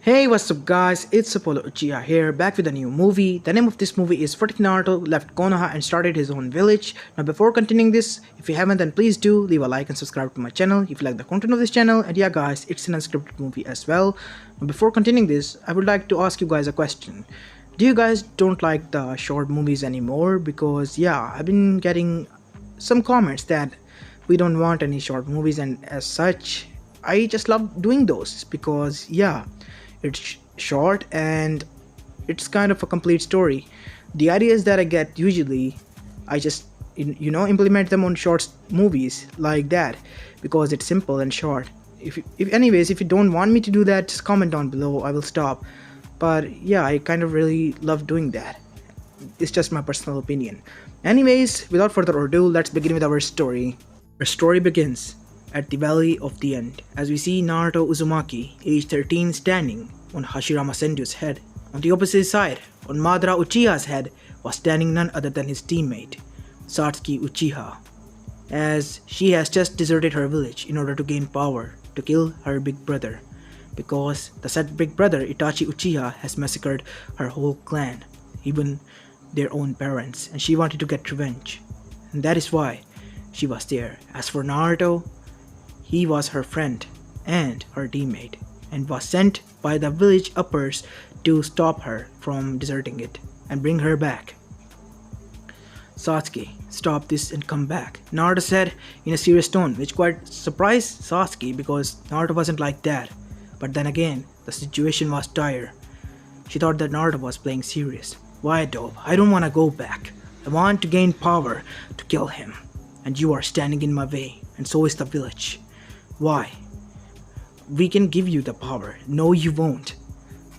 Hey, what's up guys, it's Apollo Uchiha here, back with a new movie. The name of this movie is Naruto left Konoha and started his own village. Now before continuing this, if you haven't then please do leave a like and subscribe to my channel if you like the content of this channel. And yeah guys, it's an unscripted movie as well. Now before continuing this, I would like to ask you guys a question. Do you guys don't like the short movies anymore? Because yeah, I've been getting some comments that we don't want any short movies, and as such I just love doing those because yeah, it's short and it's kind of a complete story. The ideas that I get usually, I just implement them on short movies like that because it's simple and short. If you don't want me to do that, just comment down below, I will stop. But yeah, I kind of really love doing that. It's just my personal opinion. Anyways, without further ado, let's begin with our story. Our story begins at the Valley of the End, as we see Naruto Uzumaki, age 13, standing on Hashirama Senju's head. On the opposite side, on Madara Uchiha's head, was standing none other than his teammate, Satsuki Uchiha, as she has just deserted her village in order to gain power to kill her big brother, because the said big brother Itachi Uchiha has massacred her whole clan, even their own parents, and she wanted to get revenge, and that is why she was there. As for Naruto, he was her friend and her teammate, and was sent by the village uppers to stop her from deserting it and bring her back. Satsuki, stop this and come back, Naruto said in a serious tone, which quite surprised Satsuki because Naruto wasn't like that. But then again, the situation was dire. She thought that Naruto was playing serious. Why, Dobe? I don't want to go back. I want to gain power to kill him, and you are standing in my way, and so is the village. Why? We can give you the power. No, you won't.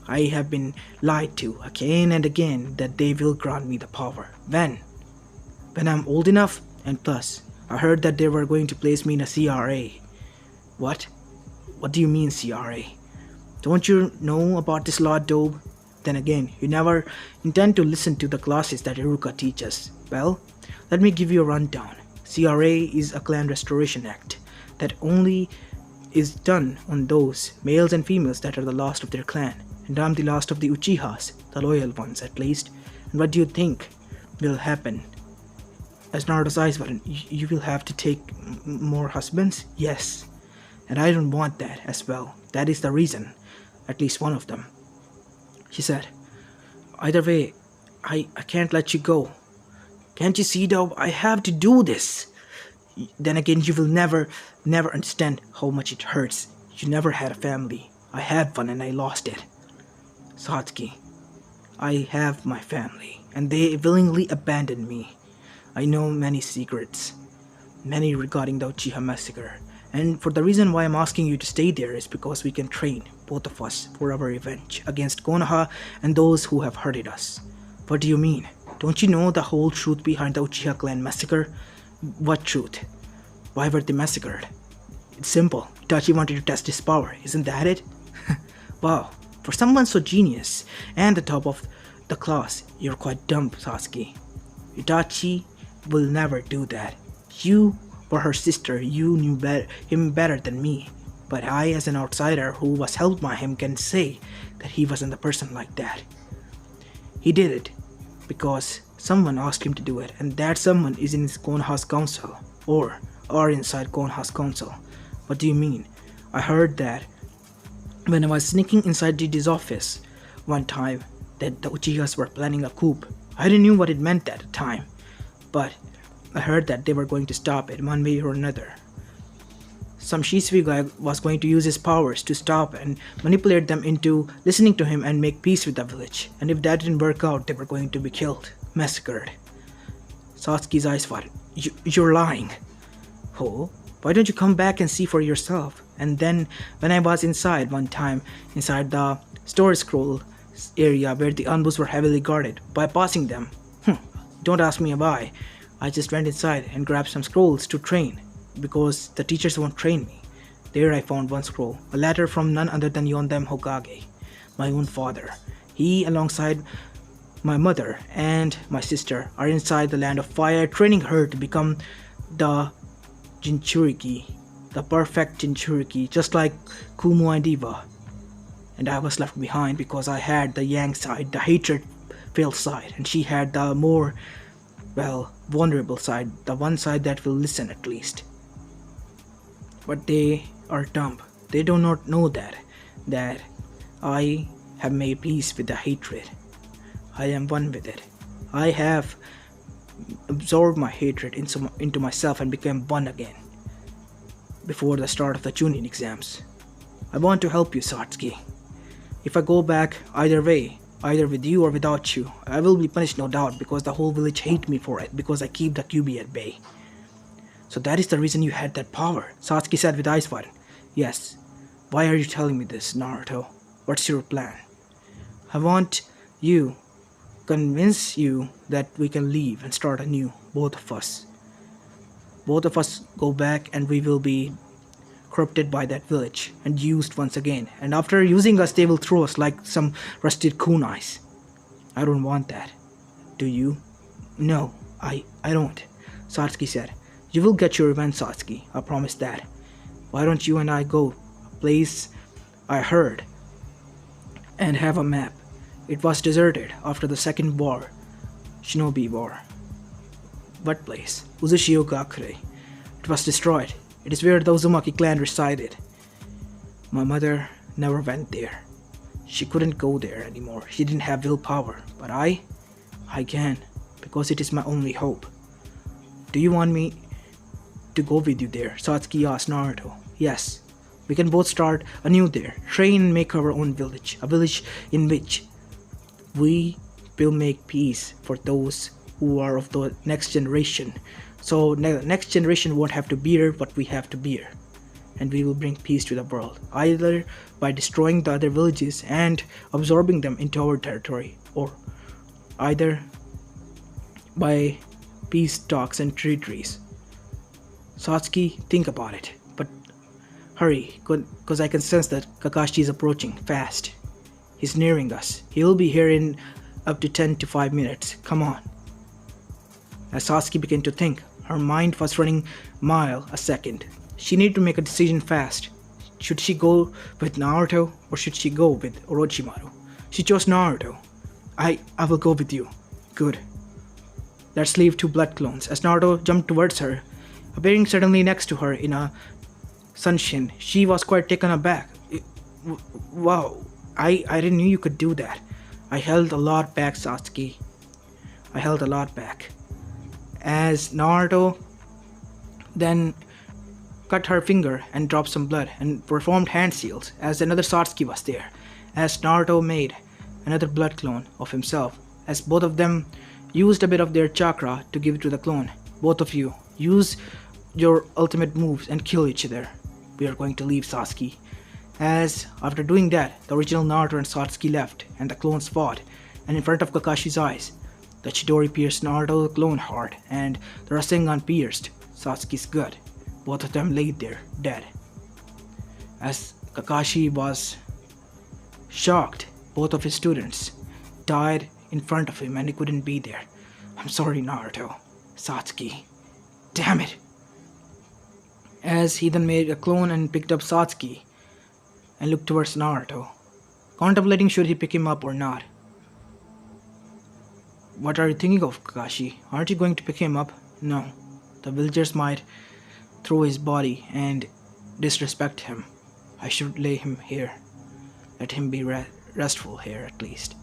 I have been lied to again and again that they will grant me the power. When? When I'm old enough, and plus, I heard that they were going to place me in a CRA. What? What do you mean CRA? Don't you know about this law, Dobe? Then again, you never intend to listen to the classes that Iruka teaches. Well, let me give you a rundown. CRA is a clan restoration act that only is done on those males and females that are the last of their clan, and I'm the last of the Uchihas, the loyal ones at least. And what do you think will happen? As Naruto's eyes widen, you will have to take more husbands? Yes, and I don't want that as well. That is the reason, at least one of them. She said, either way, I can't let you go. Can't you see, though? I have to do this. Then again, you will never understand how much it hurts. You never had a family. I had one and I lost it. Satsuki, I have my family, and they willingly abandoned me. I know many secrets, many regarding the Uchiha massacre, and for the reason why I'm asking you to stay there is because we can train, both of us, for our revenge against Konoha and those who have hurted us. What do you mean? Don't you know the whole truth behind the Uchiha clan massacre? What truth? Why were they massacred? It's simple. Itachi wanted to test his power, isn't that it? Wow, for someone so genius and the top of the class, you're quite dumb, Satsuki. Itachi will never do that. You were her sister, you knew him better than me. But I, as an outsider who was helped by him, can say that he wasn't a person like that. He did it because someone asked him to do it, and that someone is in his Konoha's council, or inside Konoha's council. What do you mean? I heard that when I was sneaking inside Didi's office one time that the Uchihas were planning a coup. I didn't know what it meant at the time, but I heard that they were going to stop it one way or another. Some Shisui guy was going to use his powers to stop and manipulate them into listening to him and make peace with the village. And if that didn't work out, they were going to be killed, massacred. Satsuki's eyes widened. You're lying. Oh, why don't you come back and see for yourself? And then when I was inside one time, inside the store scroll area where the Anbus were heavily guarded, by passing them, don't ask me why, I just went inside and grabbed some scrolls to train, because the teachers won't train me. There I found one scroll, a letter from none other than Yondem Hokage, my own father. He, alongside my mother and my sister, are inside the land of fire, training her to become the Jinchuriki, the perfect Jinchuriki, just like Kumo and Iwa. and I was left behind because I had the yang side, the hatred filled side, and she had the more, well, vulnerable side, the one side that will listen at least. But they are dumb. They do not know that I have made peace with the hatred. I am one with it. I have absorbed my hatred into myself and became one again before the start of the Chunin exams. I want to help you, Satsuki. If I go back either way, either with you or without you, I will be punished no doubt because the whole village hate me for it because I keep the QB at bay. So that is the reason you had that power, Satsuki said with eyes wide. Yes. Why are you telling me this, Naruto? What's your plan? I want you convince you that we can leave and start anew, both of us. Both of us go back and we will be corrupted by that village and used once again. And after using us, they will throw us like some rusted kunais. I don't want that. Do you? No, I don't, Satsuki said. You will get your revenge, Satsuki. I promise that. Why don't you and I go a place I heard and have a map? It was deserted after the second war, Shinobi War. What place? Uchiha. It was destroyed. It is where the Uzumaki clan resided. My mother never went there. She couldn't go there anymore. She didn't have willpower. But I can, because it is my only hope. Do you want me to go with you there? Satsuki asked Naruto. Yes. We can both start anew there, train and make our own village. A village in which we will make peace for those who are of the next generation. So next generation won't have to bear what we have to bear. And we will bring peace to the world, either by destroying the other villages and absorbing them into our territory, or either by peace talks and treaties. Satsuki, think about it, but hurry, because I can sense that Kakashi is approaching fast. He's nearing us. He'll be here in up to 10 to 5 minutes. Come on. As Satsuki began to think, her mind was running mile a second. She needed to make a decision fast. Should she go with Naruto or should she go with Orochimaru? She chose Naruto. I will go with you. Good. Let's leave 2 blood clones. As Naruto jumped towards her, appearing suddenly next to her in a sunshine, she was quite taken aback. Wow, I didn't know you could do that. I held a lot back, Satsuki. I held a lot back. As Naruto then cut her finger and dropped some blood and performed hand seals, as another Satsuki was there, as Naruto made another blood clone of himself, as both of them used a bit of their chakra to give it to the clone. Both of you, use your ultimate moves and kill each other. We are going to leave, Satsuki. As after doing that, the original Naruto and Satsuki left, and the clones fought, and in front of Kakashi's eyes, the Chidori pierced Naruto's clone heart, and the Rasengan pierced Satsuki's gut. Both of them laid there, dead. As Kakashi was shocked, both of his students died in front of him and he couldn't be there. I'm sorry, Naruto. Satsuki. Damn it. As he then made a clone and picked up Satsuki and looked towards Naruto, contemplating should he pick him up or not. What are you thinking of, Kakashi? Aren't you going to pick him up? No. The villagers might throw his body and disrespect him. I should lay him here. Let him be restful here at least.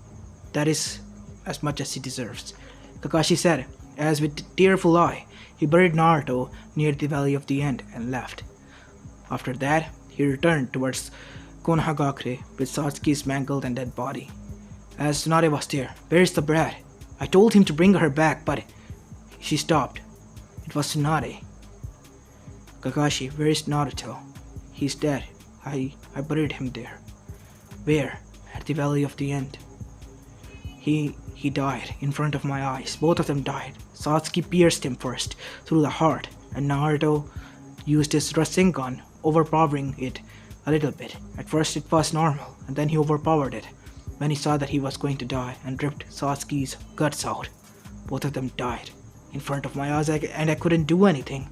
That is as much as he deserves, Kakashi said, as with tearful eye, he buried Naruto near the Valley of the End and left. After that, he returned towards Konoha with Satsuki's mangled and dead body. As Tsunade was there, where is the brat? I told him to bring her back, but she stopped. It was Tsunade. Kakashi, where is Naruto? He's dead. I buried him there. Where? At the Valley of the End. He died in front of my eyes. Both of them died. Satsuki pierced him first, through the heart, and Naruto used his Rasengan, overpowering it a little bit. At first it was normal, and then he overpowered it when he saw that he was going to die and ripped Satsuki's guts out. Both of them died in front of my eyes, and I couldn't do anything.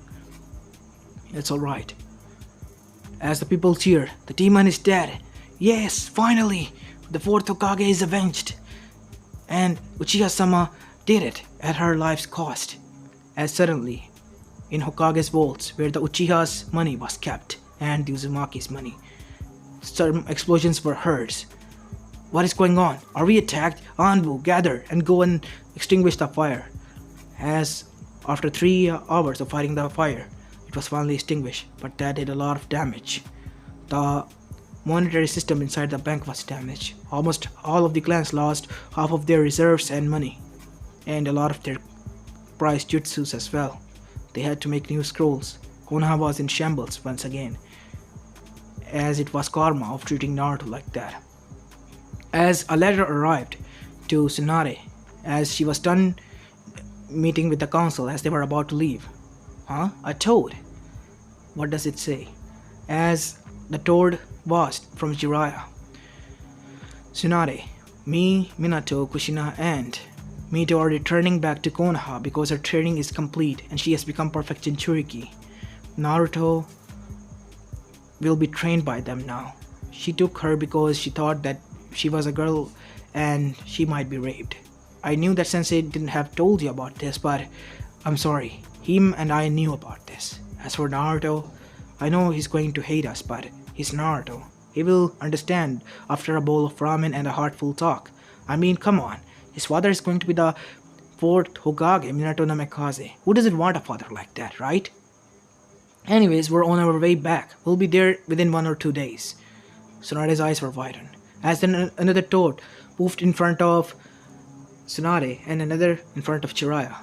It's alright. As the people cheered, the demon is dead. Yes, finally! The fourth Hokage is avenged! And Uchiha-sama did it at her life's cost. As suddenly, in Hokage's vaults, where the Uchiha's money was kept, and the Uzumaki's money, some explosions were heard. What is going on? Are we attacked? Anbu, gather and go and extinguish the fire. As after 3 hours of fighting the fire, it was finally extinguished, but that did a lot of damage. The monetary system inside the bank was damaged. Almost all of the clans lost half of their reserves and money, and a lot of their prized jutsus as well. They had to make new scrolls. Konoha was in shambles once again, as it was karma of treating Naruto like that. As a letter arrived to Tsunade, as she was done meeting with the council as they were about to leave. Huh? A toad? What does it say? As the toad was from Jiraiya. Tsunade, me, Minato, Kushina, and Mito are returning back to Konoha because her training is complete and she has become perfect in Churiki. Naruto will be trained by them now. She took her because she thought that she was a girl and she might be raped. I knew that Sensei didn't have told you about this, but I'm sorry. Him and I knew about this. As for Naruto, I know he's going to hate us, but he's Naruto. He will understand after a bowl of ramen and a heartful talk. I mean, come on. His father is going to be the fourth Hokage, Minato Namikaze. Who doesn't want a father like that, right? Anyways, we're on our way back. We'll be there within 1 or 2 days. Tsunade's eyes were widened. As then another toad poofed in front of Tsunade and another in front of Jiraiya.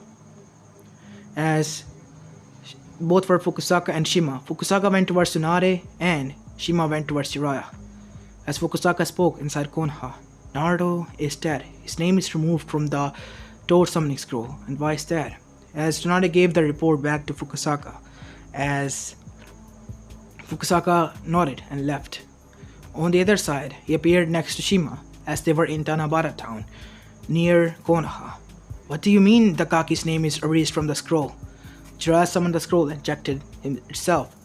As both were Fukusaka and Shima, Fukusaka went towards Tsunade and Shima went towards Jiraiya. As Fukusaka spoke inside Konoha, Naruto is dead. His name is removed from the Toad Summoning Scroll. And why is that? As Tsunade gave the report back to Fukusaka, as Fukusaka nodded and left. On the other side, he appeared next to Shima as they were in Tanabata town, near Konoha. What do you mean the Kaki's name is erased from the scroll? Jiraiya summoned the scroll and checked it itself.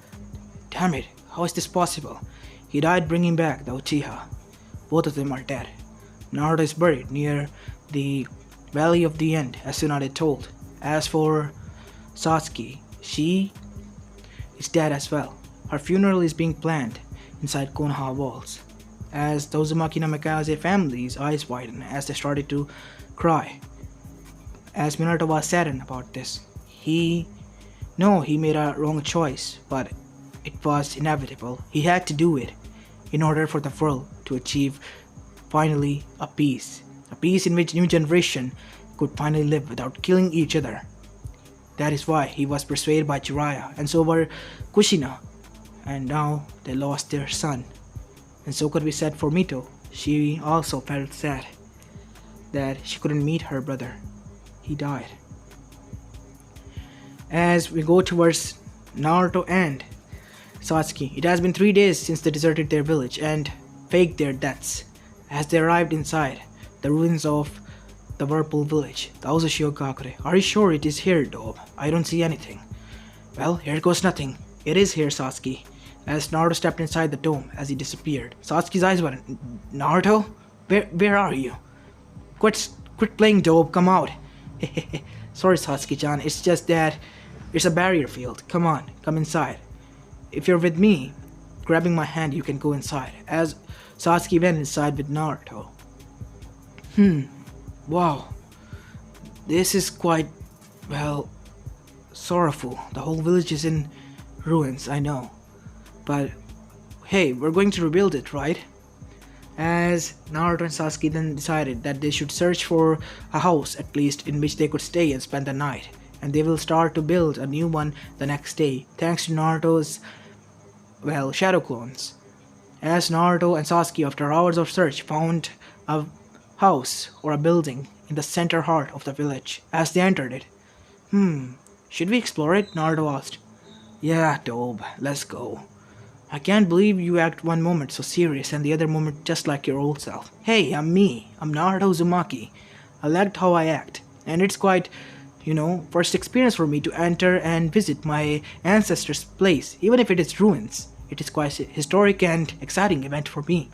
Damn it, how is this possible? He died bringing back the Uchiha. Both of them are dead. Naruto is buried near the Valley of the End, as Tsunade told. As for Satsuki, she is dead as well. Her funeral is being planned inside Konoha walls. As the Uzumaki Namikaze family's eyes widened as they started to cry. As Minato was saddened about this, he made a wrong choice, but it was inevitable. He had to do it in order for the world to achieve finally a peace in which new generation could finally live without killing each other. That is why he was persuaded by Jiraiya, and so were Kushina, and now they lost their son. And so could be said for Mito. She also felt sad that she couldn't meet her brother. He died. As we go towards Naruto and Satsuki, it has been 3 days since they deserted their village and faked their deaths. As they arrived inside the ruins of the Whirlpool village, the Uzushio-gakure. Are you sure it is here, Dobe? I don't see anything. Well, here goes nothing. It is here, Satsuki. As Naruto stepped inside the dome as he disappeared, Satsuki's eyes were Naruto? Where are you? Quit playing, Dobe, come out. Sorry, Satsuki-chan, it's just that it's a barrier field. Come on, come inside. If you're with me, grabbing my hand, you can go inside. As Satsuki went inside with Naruto. Wow. This is quite, well, sorrowful. The whole village is in ruins, I know. But, hey, we're going to rebuild it, right? As Naruto and Sasuke then decided that they should search for a house, at least, in which they could stay and spend the night. And they will start to build a new one the next day, thanks to Naruto's, well, shadow clones. As Naruto and Sasuke, after hours of search, found a house or a building in the center heart of the village. As they entered it, should we explore it? Naruto asked. Yeah, Dobe, let's go. I can't believe you act one moment so serious and the other moment just like your old self. Hey, I'm me. I'm Naruto Uzumaki. I liked how I act, and it's quite, first experience for me to enter and visit my ancestors' place, even if it is ruins. It is quite a historic and exciting event for me.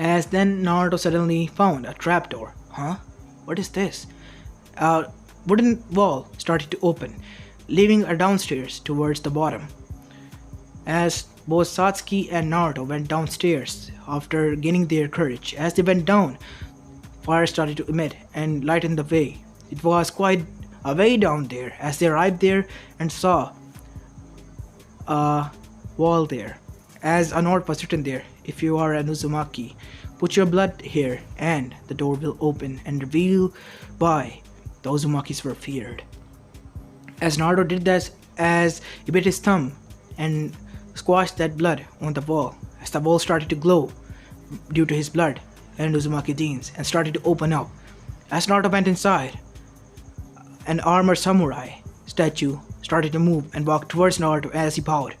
As then Naruto suddenly found a trapdoor. Huh? What is this? A wooden wall started to open, leaving a downstairs towards the bottom. As both Satsuki and Naruto went downstairs after gaining their courage, as they went down, fire started to emit and lighten the way. It was quite a way down there as they arrived there and saw a wall there. As a note was written there, if you are an Uzumaki, put your blood here and the door will open and reveal why the Uzumakis were feared. As Naruto did that, as he bit his thumb and squashed that blood on the wall, as the wall started to glow due to his blood and Uzumaki genes and started to open up. As Naruto went inside, an armored samurai statue started to move and walked towards Naruto as he bowed.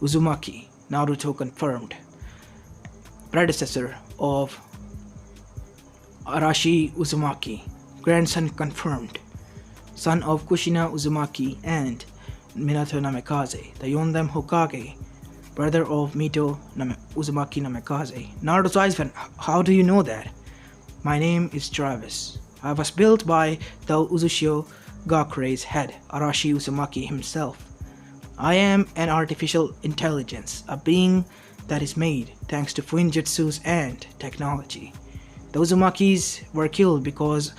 Uzumaki, Naruto confirmed. Predecessor of Arashi Uzumaki, grandson confirmed. Son of Kushina Uzumaki and Minato Namikaze, the Yondam Hokage, brother of Mito Uzumaki Namikaze. Naruto's eyes went, how do you know that? My name is Travis. I was built by the Uzushio Gakurei's head, Arashi Uzumaki himself. I am an artificial intelligence, a being that is made thanks to Fuinjutsus and technology. The Uzumakis were killed because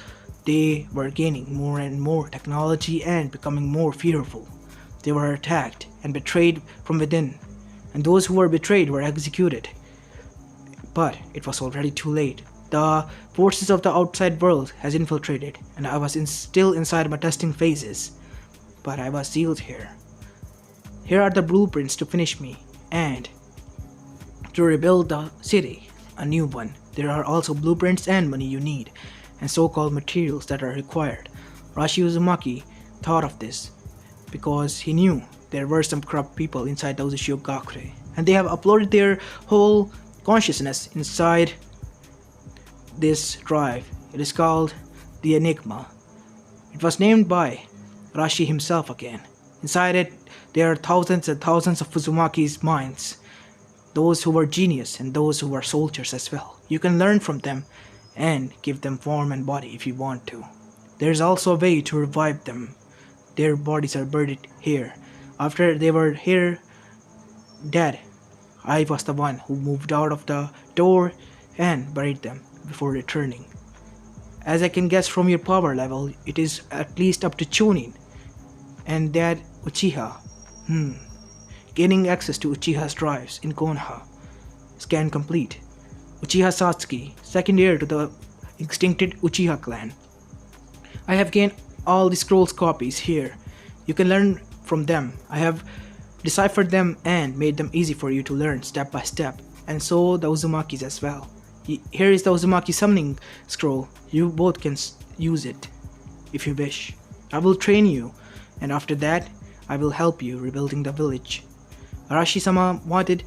they were gaining more and more technology and becoming more fearful. They were attacked and betrayed from within, and those who were betrayed were executed. But it was already too late. The forces of the outside world has infiltrated, and I was still inside my testing phases. But I was sealed here. Here are the blueprints to finish me, and to rebuild the city, a new one. There are also blueprints and money you need, and so-called materials that are required. Arashi Uzumaki thought of this, because he knew there were some corrupt people inside the Uzushio Gakurei, and they have uploaded their whole consciousness inside this drive. It is called the Enigma. It was named by Arashi himself again. Inside it, there are thousands and thousands of Uzumaki's minds, those who were genius and those who were soldiers as well. You can learn from them and give them form and body if you want to. There is also a way to revive them. Their bodies are buried here. After they were here dead, I was the one who moved out of the door and buried them before returning. As I can guess from your power level, it is at least up to Chunin. And that Uchiha. Gaining access to Uchiha's drives in Konoha. Scan complete. Uchiha Satsuki, second heir to the extincted Uchiha clan. I have gained all the scrolls copies here. You can learn from them. I have deciphered them and made them easy for you to learn step by step. And so the Uzumakis as well. Here is the Uzumaki summoning scroll. You both can use it if you wish. I will train you, and after that, I will help you rebuilding the village. Arashi-sama wanted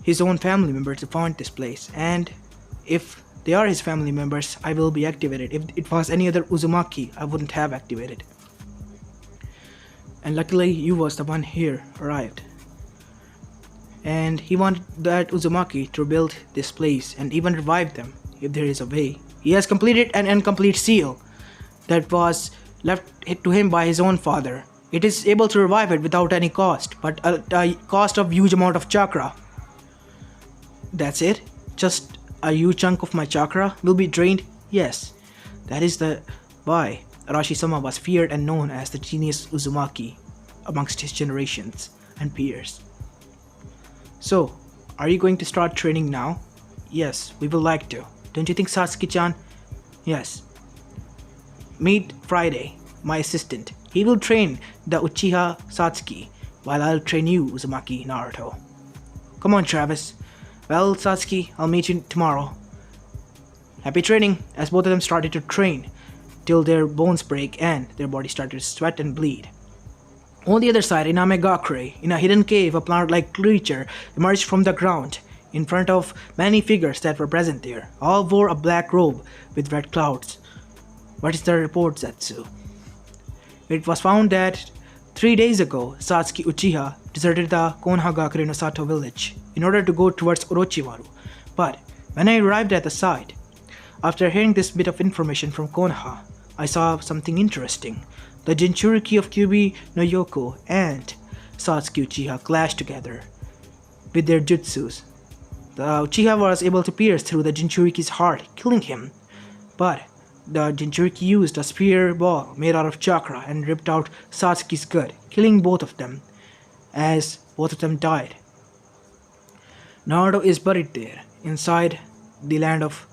his own family members to found this place, and if they are his family members, I will be activated. If it was any other Uzumaki, I wouldn't have activated. And luckily, you was the one here arrived. And he wanted that Uzumaki to rebuild this place and even revive them if there is a way. He has completed an incomplete seal that was left to him by his own father. It is able to revive it without any cost, but a cost of huge amount of chakra. That's it? Just a huge chunk of my chakra will be drained? Yes. That is the why Arashi-sama was feared and known as the genius Uzumaki amongst his generations and peers. So, are you going to start training now? Yes, we would like to. Don't you think, Satsuki-chan? Yes. Meet Friday, my assistant. He will train the Uchiha Satsuki, while I'll train you, Uzumaki Naruto. Come on, Travis. Well, Satsuki, I'll meet you tomorrow. Happy training, as both of them started to train, till their bones break and their bodies started to sweat and bleed. On the other side, in Amegakure, in a hidden cave, a plant-like creature emerged from the ground in front of many figures that were present there. All wore a black robe with red clouds. What is the report, Zetsu? It was found that 3 days ago, Satsuki Uchiha deserted the Konoha Gakure no Sato village in order to go towards Orochimaru. But When I arrived at the site, after hearing this bit of information from Konoha, I saw something interesting. The Jinchuriki of Kyuubi no Yoko and Satsuki Uchiha clashed together with their jutsus. The Uchiha was able to pierce through the Jinchuriki's heart, killing him. But the Jinchuriki used a spear ball made out of chakra and ripped out Satsuki's gut, killing both of them, as both of them died. Naruto is buried there, inside the land of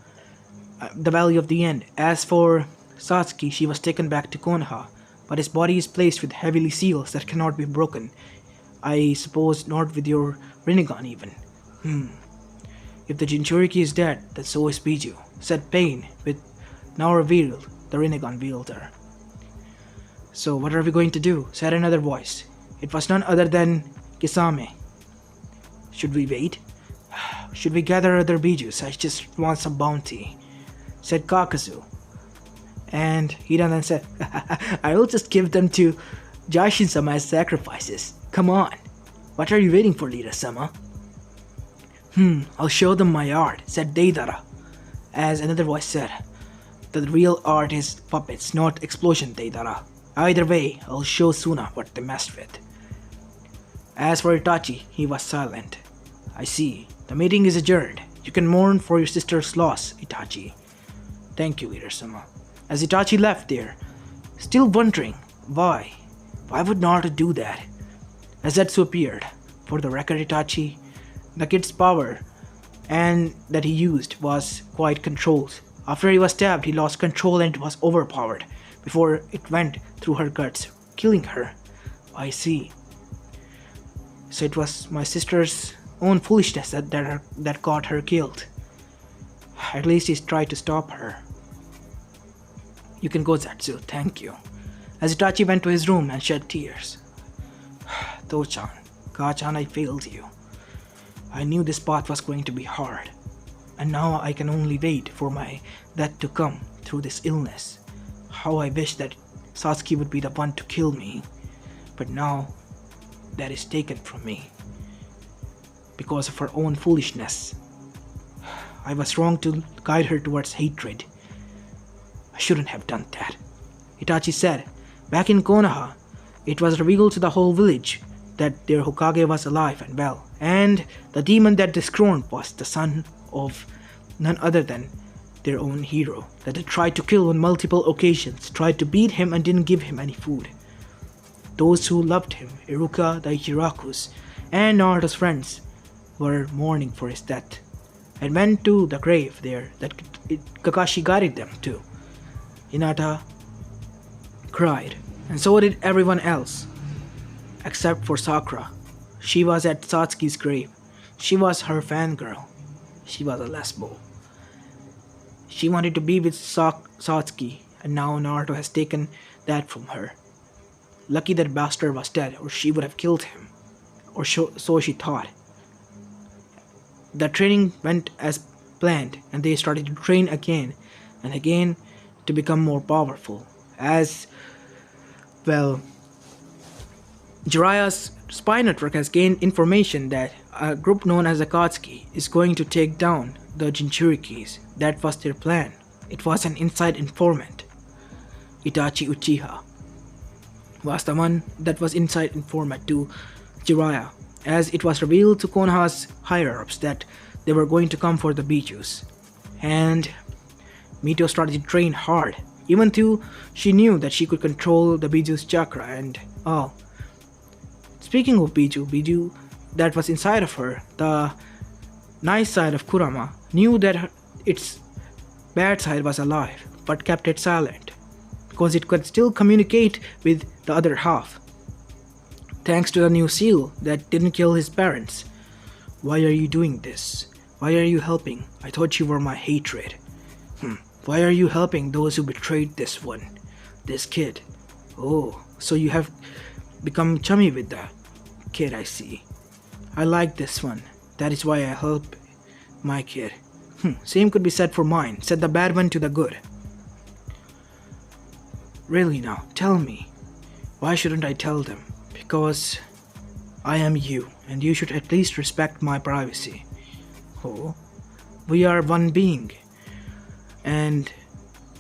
the Valley of the End. As for Satsuki, she was taken back to Konoha, but his body is placed with heavily seals that cannot be broken. I suppose not with your Rinnegan even. If the Jinchuriki is dead, then so is Biju, said Pain, with now revealed the Rinnegan wielder. So what are we going to do? Said another voice. It was none other than Kisame. Should we wait? Should we gather other Bijus? I just want some bounty, said Kakazu. And Hidan then said, I will just give them to Jashin-sama as sacrifices. Come on. What are you waiting for, leader-sama? I'll show them my art, said Deidara. As another voice said, the real art is puppets, not explosion, Deidara. Either way, I'll show Suna what they messed with. As for Itachi, he was silent. I see. The meeting is adjourned. You can mourn for your sister's loss, Itachi. Thank you, leader-sama. As Itachi left there, still wondering why would Naruto do that? As Zetsu appeared. For the record, Itachi, the kid's power and that he used was quite controlled. After he was stabbed, he lost control and was overpowered before it went through her guts, killing her. I see. So it was my sister's own foolishness that got her killed. At least he tried to stop her. You can go, Zetsu, thank you. As Itachi went to his room and shed tears. To-chan, Ka-chan, I failed you. I knew this path was going to be hard, and now I can only wait for my death to come through this illness. How I wish that Satsuki would be the one to kill me, but now that is taken from me because of her own foolishness. I was wrong to guide her towards hatred. I shouldn't have done that. Itachi said, back in Konoha, it was revealed to the whole village that their Hokage was alive and well, and the demon that discroned was the son of none other than their own hero, that they tried to kill on multiple occasions, tried to beat him and didn't give him any food. Those who loved him, Iruka, the Ichirakus, and Naruto's friends, were mourning for his death, and went to the grave there that Kakashi guided them to. Hinata cried, and so did everyone else, except for Sakura. She was at Satsuki's grave. She was her fangirl. She was a lesbo. She wanted to be with Satsuki, and now Naruto has taken that from her. Lucky that bastard was dead, or she would have killed him. Or so she thought. The training went as planned, and they started to train again and again to become more powerful. As well, Jiraiya's spy network has gained information that a group known as Akatsuki is going to take down the Jinchurikis. That was their plan. It was an inside informant. Itachi Uchiha was the one that was inside informant to Jiraiya, as it was revealed to Konoha's higher-ups that they were going to come for the Bijus. And Mito started to train hard, even though she knew that she could control the Biju's chakra and all. Speaking of Biju that was inside of her, the nice side of Kurama knew that its bad side was alive, but kept it silent, because it could still communicate with the other half. Thanks to the new seal that didn't kill his parents. Why are you doing this? Why are you helping? I thought you were my hatred. Why are you helping those who betrayed this kid? Oh, so you have become chummy with the kid, I see. I like this one. That is why I help my kid. Same could be said for mine, said the bad one to the good. Really now, tell me. Why shouldn't I tell them? Because I am you, and you should at least respect my privacy. Oh, We are one being. And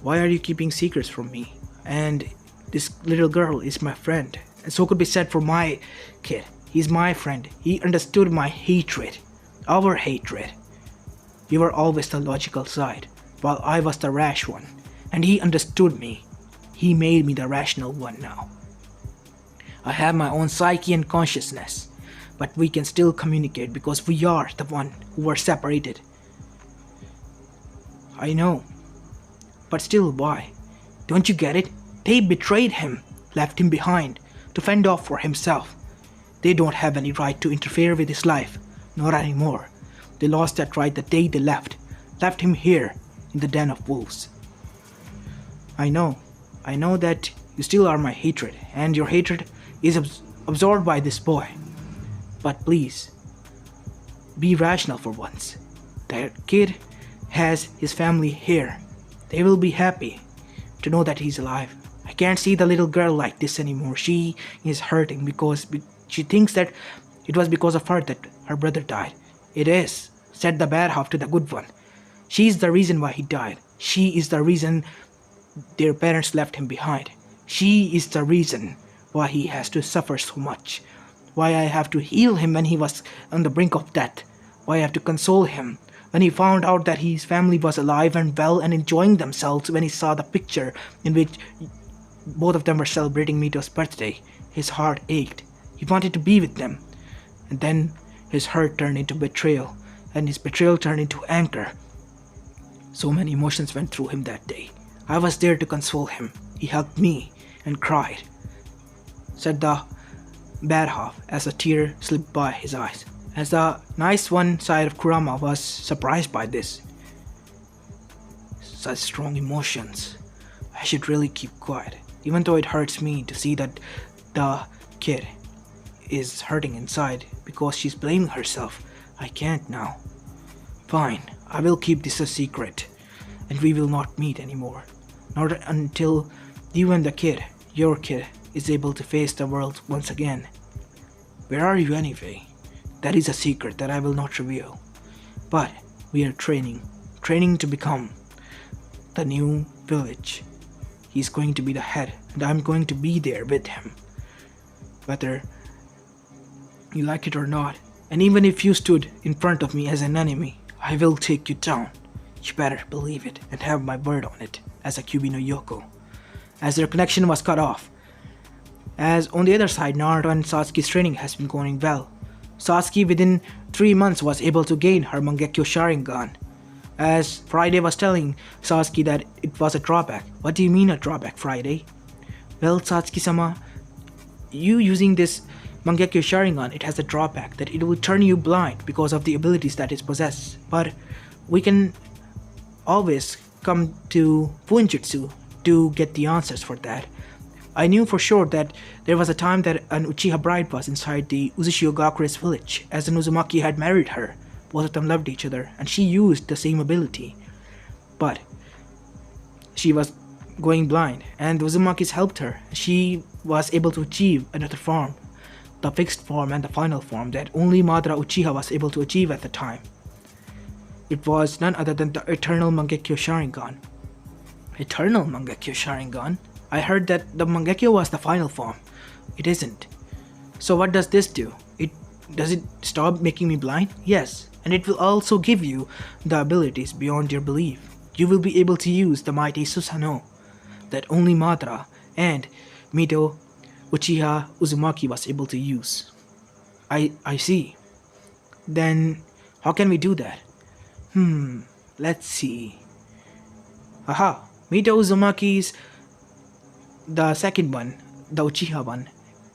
why are you keeping secrets from me? And this little girl is my friend. And so could be said for my kid. He's my friend. He understood my hatred. Our hatred. You were always the logical side, while I was the rash one. And he understood me. He made me the rational one now. I have my own psyche and consciousness. But we can still communicate because we are the one who were separated. I know. But still, why? Don't you get it? They betrayed him, left him behind, to fend off for himself. They don't have any right to interfere with his life, not anymore. They lost that right the day they left him here, in the den of wolves. I know that you still are my hatred, and your hatred is absorbed by this boy. But please, be rational for once. That kid has his family here. They will be happy to know that he's alive. I can't see the little girl like this anymore. She is hurting because she thinks that it was because of her that her brother died. It is, said the bad half to the good one. She's the reason why he died. She is the reason their parents left him behind. She is the reason why he has to suffer so much. Why I have to heal him when he was on the brink of death. Why I have to console him when he found out that his family was alive and well and enjoying themselves. When he saw the picture in which both of them were celebrating Mito's birthday, his heart ached. He wanted to be with them. And then his hurt turned into betrayal, and his betrayal turned into anger. So many emotions went through him that day. I was there to console him. He hugged me and cried, said the bad half as a tear slipped by his eyes. As the nice one side of Kurama was surprised by this. Such strong emotions. I should really keep quiet, even though it hurts me to see that the kid is hurting inside because she's blaming herself. I can't now. Fine, I will keep this a secret, and we will not meet anymore. Not until you and the kid, your kid, is able to face the world once again. Where are you anyway? That is a secret that I will not reveal. But we are training to become the new village. He's going to be the head, and I'm going to be there with him. Whether you like it or not, and even if you stood in front of me as an enemy, I will take you down. You better believe it and have my word on it, as a Kyuubi no Yoko. As their connection was cut off. As on the other side, Naruto and Satsuki's training has been going well. Satsuki within 3 months was able to gain her Mangekyo Sharingan. As Friday was telling Satsuki that it was a drawback. What do you mean a drawback, Friday? Well, Satsuki-sama, you using this Mangekyo Sharingan, it has a drawback that it will turn you blind because of the abilities that it possesses. But we can always come to Fuinjutsu to get the answers for that. I knew for sure that there was a time that an Uchiha bride was inside the Uzushio Gakure's village, as an Uzumaki had married her. Both of them loved each other, and she used the same ability. But she was going blind, and the Uzumakis helped her. She was able to achieve another form, the fixed form and the final form that only Madara Uchiha was able to achieve at the time. It was none other than the Eternal Mangekyo Sharingan. Eternal Mangekyo Sharingan? I heard that the Mangekyo was the final form. It isn't. So what does this do? Does it stop making me blind? Yes, and it will also give you the abilities beyond your belief. You will be able to use the mighty Susanoo that only Madara and Mito Uchiha Uzumaki was able to use. I see. Then how can we do that? Let's see. Aha, Mito Uzumaki's the second one, the Uchiha one,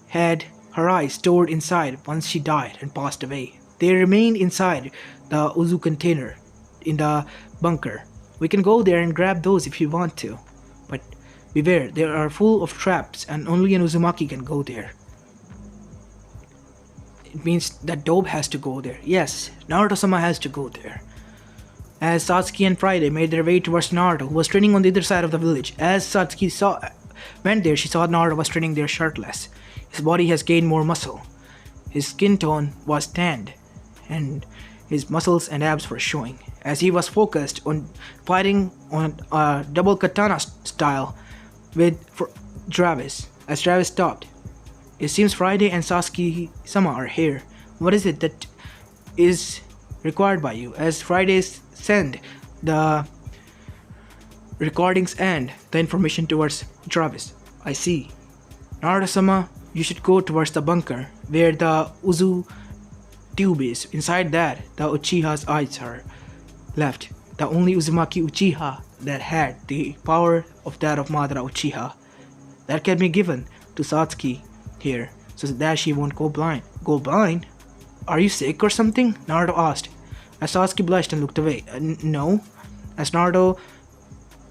had her eyes stored inside once she died and passed away. They remained inside the Uzu container in the bunker. We can go there and grab those if you want to. But beware, they are full of traps and only an Uzumaki can go there. It means that Dobe has to go there. Yes, Naruto-sama has to go there. As Satsuki and Friday made their way towards Naruto, who was training on the other side of the village, as Satsuki went there, she saw Naruto was training there shirtless. His body has gained more muscle. His skin tone was tanned, and His muscles and abs were showing, as he was focused on fighting on a double katana style with Travis. As Travis stopped, it seems Friday and Sasuke-sama are here. What is it that is required by you? As Fridays send the recordings and the information towards Travis. I see. Naruto-sama, you should go towards the bunker where the Uzu tube is. Inside that, the Uchiha's eyes are left. The only Uzumaki Uchiha that had the power of that of Madara Uchiha. That can be given to Satsuki here, so that she won't go blind. Go blind? Are you sick or something? Naruto asked. As Satsuki blushed and looked away. No. As Naruto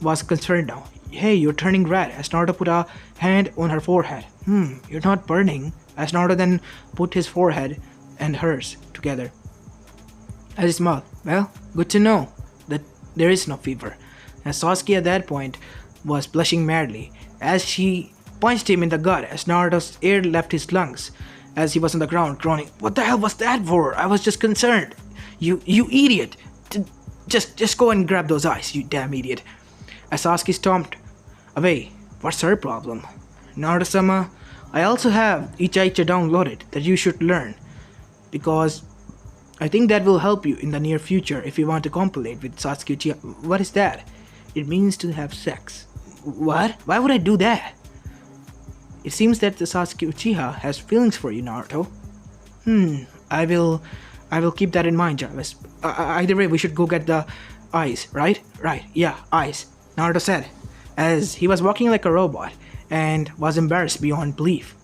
was concerned now. Hey, you're turning red. As Naruto put a hand on her forehead. You're not burning. As Naruto then put his forehead and hers together. As he smiled. Well, good to know that there is no fever. As Sasuke at that point was blushing madly as she punched him in the gut as Naruto's air left his lungs as he was on the ground groaning. What the hell was that for? I was just concerned. You idiot. Just go and grab those eyes, you damn idiot. As Sasuke stomped away. What's her problem? Naruto-sama, I also have Ichaicha downloaded that you should learn. Because I think that will help you in the near future if you want to compilate with Sasuke Uchiha. What is that? It means to have sex. What? Why would I do that? It seems that the Sasuke Uchiha has feelings for you, Naruto. I will keep that in mind, Jarvis. Either way, we should go get the eyes, right? Right, yeah, eyes, Naruto said, as he was walking like a robot and was embarrassed beyond belief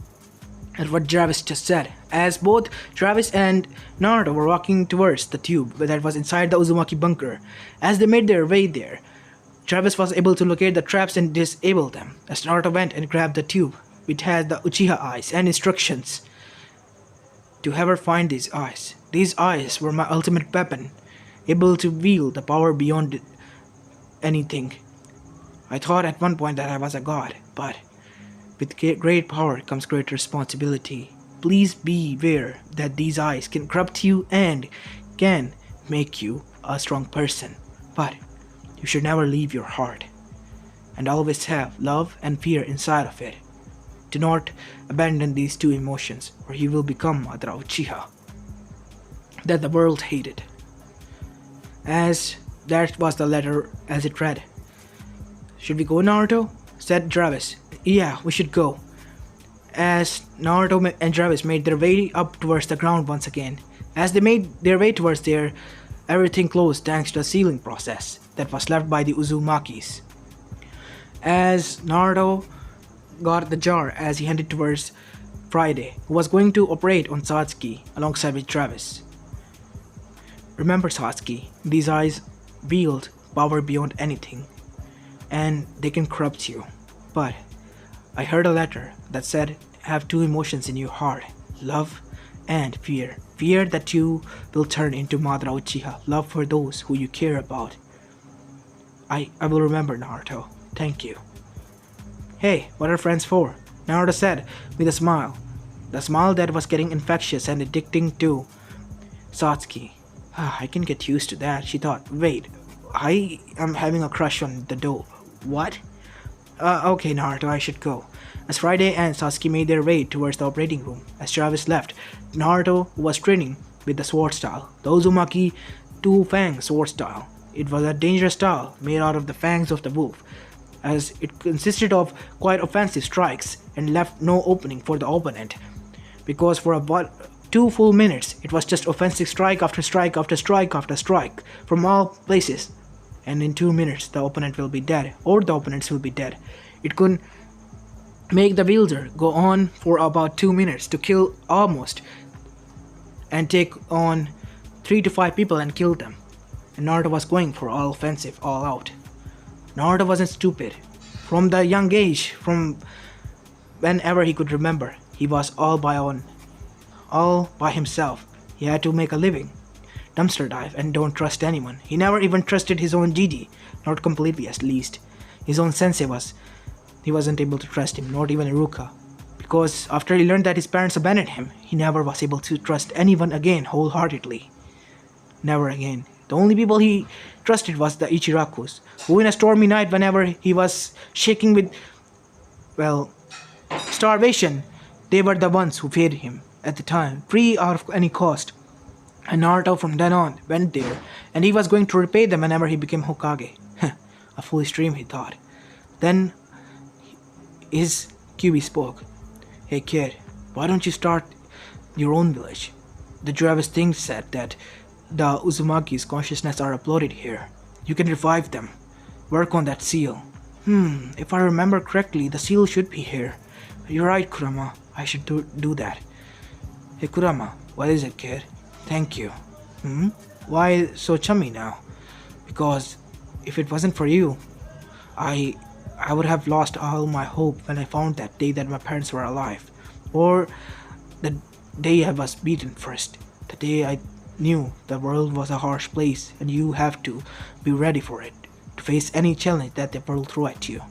at what Travis just said, as both Travis and Naruto were walking towards the tube that was inside the Uzumaki bunker. As they made their way there, Travis was able to locate the traps and disable them, as Naruto went and grabbed the tube, which had the Uchiha eyes and instructions to have her find these eyes. These eyes were my ultimate weapon, able to wield the power beyond anything. I thought at one point that I was a god, but with great power comes great responsibility. Please be aware that these eyes can corrupt you and can make you a strong person, but you should never leave your heart and always have love and fear inside of it. Do not abandon these two emotions, or you will become Madara Uchiha that the world hated. As that was the letter as it read. Should we go, Naruto? Said Travis. Yeah, we should go. As Naruto and Travis made their way up towards the ground once again. As they made their way towards there, everything closed thanks to the sealing process that was left by the Uzumakis. As Naruto got the jar as he headed towards Friday, who was going to operate on Satsuki alongside with Travis. Remember, Satsuki, these eyes wield power beyond anything, and they can corrupt you. But I heard a letter that said have two emotions in your heart, love and fear. Fear that you will turn into Madara Uchiha, love for those who you care about. I will remember, Naruto. Thank you. Hey, what are friends for? Naruto said with a smile. The smile that was getting infectious and addicting to Satsuki. I can get used to that, she thought. Wait, I am having a crush on the dope. What? Okay, Naruto, I should go. As Friday and Sasuke made their way towards the operating room, as Travis left, Naruto was training with the sword style, the Uzumaki two-fang sword style. It was a dangerous style made out of the fangs of the wolf, as it consisted of quite offensive strikes and left no opening for the opponent, because for about 2 full minutes it was just offensive strike after strike after strike after strike from all places, and in 2 minutes the opponent will be dead, or the opponents will be dead. It could make the wielder go on for about 2 minutes to kill almost and take on 3 to 5 people and kill them, and Naruto was going for all offensive, all out. Naruto wasn't stupid. From the young age, from whenever he could remember, he was all by himself. He had to make a living, dumpster dive, and don't trust anyone. He never even trusted his own Gigi, not completely at least. His own sensei he wasn't able to trust him, not even Iruka, because after he learned that his parents abandoned him, he never was able to trust anyone again wholeheartedly. Never again. The only people he trusted was the Ichirakus, who in a stormy night whenever he was shaking with, well, starvation, they were the ones who fed him at the time, free out of any cost. And Naruto from then on went there, and he was going to repay them whenever he became Hokage. A foolish dream, he thought. Then his Kyuubi spoke. Hey kid, why don't you start your own village? The Travis thing said that the Uzumaki's consciousness are uploaded here. You can revive them. Work on that seal. If I remember correctly, the seal should be here. You're right, Kurama. I should do that. Hey Kurama, what is it, kid? Thank you. Why so chummy now? Because if it wasn't for you, I would have lost all my hope when I found that day that my parents were alive. Or the day I was beaten first. The day I knew the world was a harsh place and you have to be ready for it. To face any challenge that the world threw at you.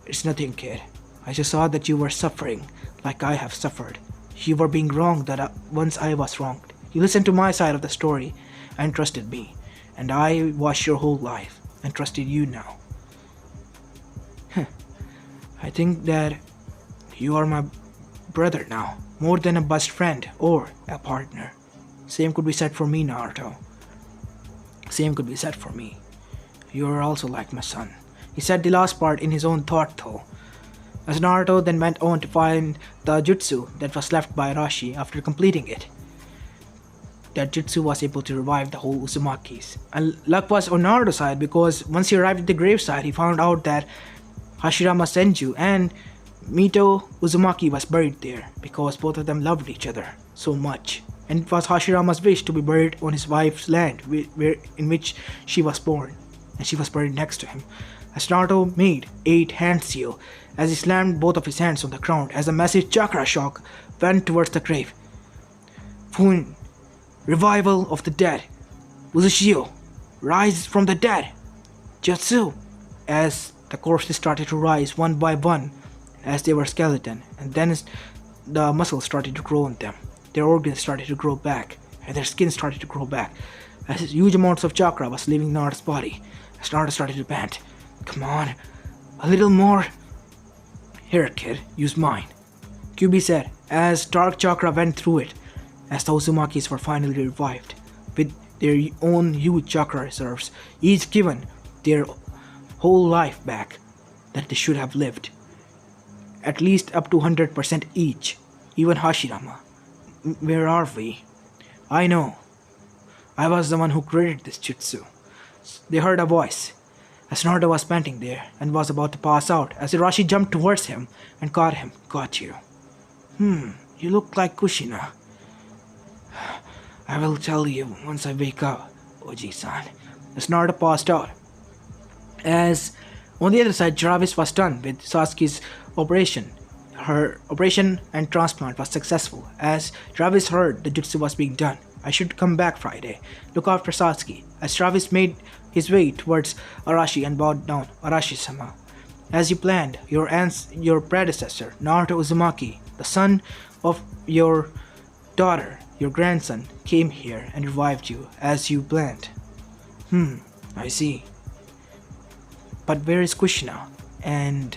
It's nothing, kid. I just saw that you were suffering like I have suffered. You were being wronged once I was wronged. You listened to my side of the story and trusted me. And I watched your whole life and trusted you now. I think that you are my brother now, more than a best friend or a partner. Same could be said for me, Naruto. Same could be said for me. You are also like my son. He said the last part in his own thought though. As Naruto then went on to find the jutsu that was left by Arashi after completing it. That jutsu was able to revive the whole Uzumakis. And luck was on Naruto's side because once he arrived at the gravesite, he found out that Hashirama Senju and Mito Uzumaki was buried there because both of them loved each other so much. And it was Hashirama's wish to be buried on his wife's land in which she was born. And she was buried next to him. As Naruto made 8 hand seal as he slammed both of his hands on the ground as a massive chakra shock went towards the grave. Fun, revival of the dead. Uzushio, rise from the dead. Jutsu, as the corpses started to rise one by one as they were skeleton, and then the muscles started to grow on them. Their organs started to grow back, and their skin started to grow back, as huge amounts of chakra was leaving Naruto's body, as Naruto started to pant. Come on, a little more. Here, kid, use mine. Kyuubi said, as dark chakra went through it, as the Uzumakis were finally revived, with their own huge chakra reserves, each given their whole life back that they should have lived. At least up to 100% each. Even Hashirama. Where are we? I know. I was the one who created this jutsu. They heard a voice. As Naruto was panting there and was about to pass out, as Irashi jumped towards him and caught him. Got you. You look like Kushina. I will tell you once I wake up, Oji-san. As Naruto passed out. As on the other side, Travis was done with Sasuke's operation. Her operation and transplant was successful, as Travis heard the jutsu was being done. I should come back Friday. Look after Sasuke. As Travis made his way towards Arashi and bowed down. Arashi-sama. As you planned, your predecessor, Naruto Uzumaki, the son of your daughter, your grandson, came here and revived you as you planned. I see. But where is Kushina? And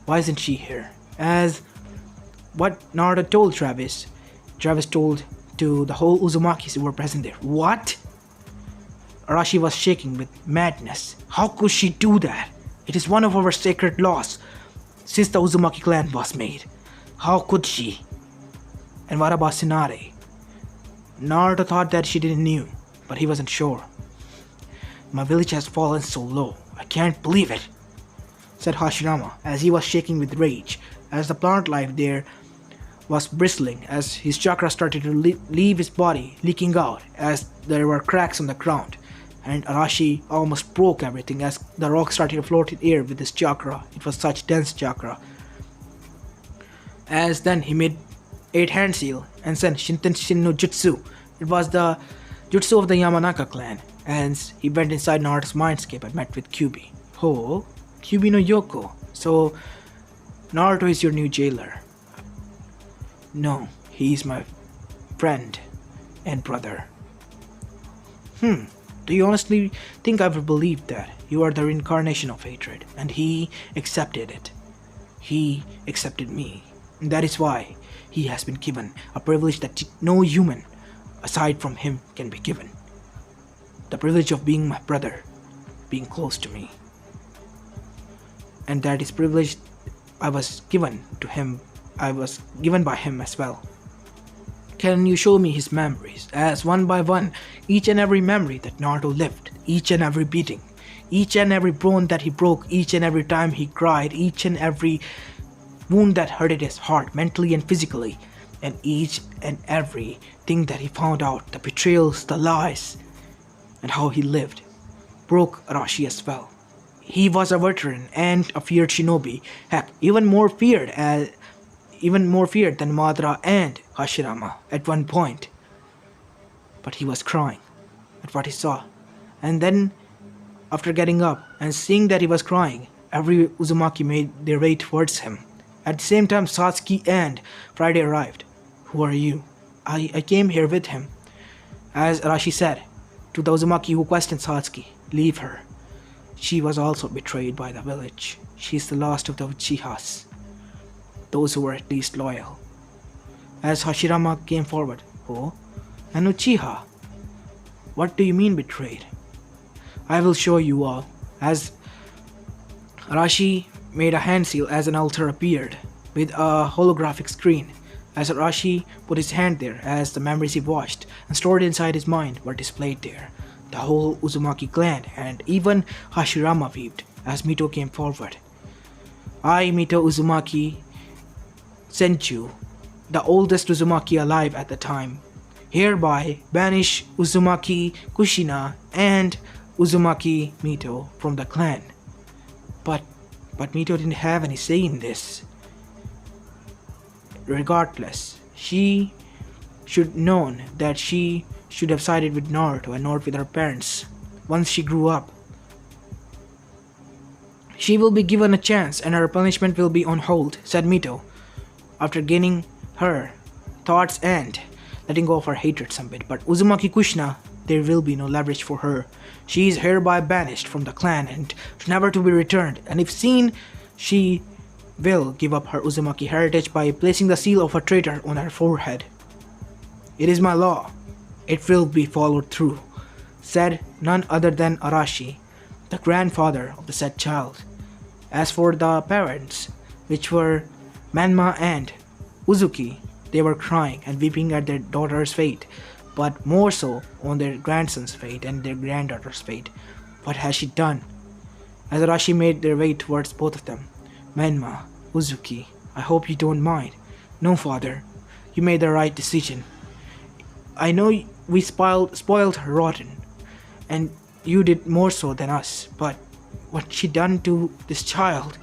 why isn't she here? As what Naruto told Travis told to the whole Uzumakis who were present there. What? Arashi was shaking with madness. How could she do that? It is one of our sacred laws since the Uzumaki clan was made. How could she? And what about Tsunade? Naruto thought that she didn't knew, but he wasn't sure. My village has fallen so low. I can't believe it, said Hashirama as he was shaking with rage, as the plant life there was bristling as his chakra started to leave his body, leaking out as there were cracks on the ground. And Arashi almost broke everything as the rock started to float in air with his chakra. It was such dense chakra. As then he made 8 hand seal and sent Shinten Shin no Jutsu. It was the jutsu of the Yamanaka clan. And he went inside Naruto's mindscape and met with Kyuubi. Oh, Kyuubi no Yoko. So Naruto is your new jailer. No, he is my friend and brother. Do you honestly think I ever believed that? You are the reincarnation of hatred, and he accepted it. He accepted me. And that is why he has been given a privilege that no human aside from him can be given. The privilege of being my brother, being close to me. And that is privilege I was given to him. I was given by him as well. Can you show me his memories, as one by one, each and every memory that Naruto lived, each and every beating, each and every bone that he broke, each and every time he cried, each and every wound that hurted his heart mentally and physically, and each and every thing that he found out, the betrayals, the lies, and how he lived, broke Arashi as well. He was a veteran and a feared shinobi, heck, even more feared than Madara and Hashirama at one point. But he was crying at what he saw. And then, after getting up and seeing that he was crying, every Uzumaki made their way towards him. At the same time, Satsuki and Friday arrived. Who are you? I came here with him. As Arashi said to the Uzumaki who questioned Satsuki, leave her. She was also betrayed by the village. She is the last of the Uchihas, those who were at least loyal. As Hashirama came forward, oh, an Uchiha? What do you mean betrayed? I will show you all. As Arashi made a hand seal as an altar appeared with a holographic screen. As Arashi put his hand there, as the memories he watched and stored inside his mind were displayed there, the whole Uzumaki clan and even Hashirama wept as Mito came forward. I, Mito Uzumaki, sent you, the oldest Uzumaki alive at the time, hereby banish Uzumaki Kushina and Uzumaki Mito from the clan. But Mito didn't have any say in this. Regardless, she should known that she should have sided with Naruto and not with her parents. Once she grew up, she will be given a chance and her punishment will be on hold, said Mito, after gaining her thoughts and letting go of her hatred some bit. But Uzumaki Kushina, there will be no leverage for her. She is hereby banished from the clan and never to be returned, and if seen, she will give up her Uzumaki heritage by placing the seal of a traitor on her forehead. It is my law. It will be followed through, said none other than Arashi, the grandfather of the said child. As for the parents, which were Manma and Uzuki, they were crying and weeping at their daughter's fate, but more so on their grandson's fate and their granddaughter's fate. What has she done? As Arashi made their way towards both of them, Manma, Uzuki, I hope you don't mind. No, father, you made the right decision. I know we spoiled her rotten, and you did more so than us, but what she done to this child,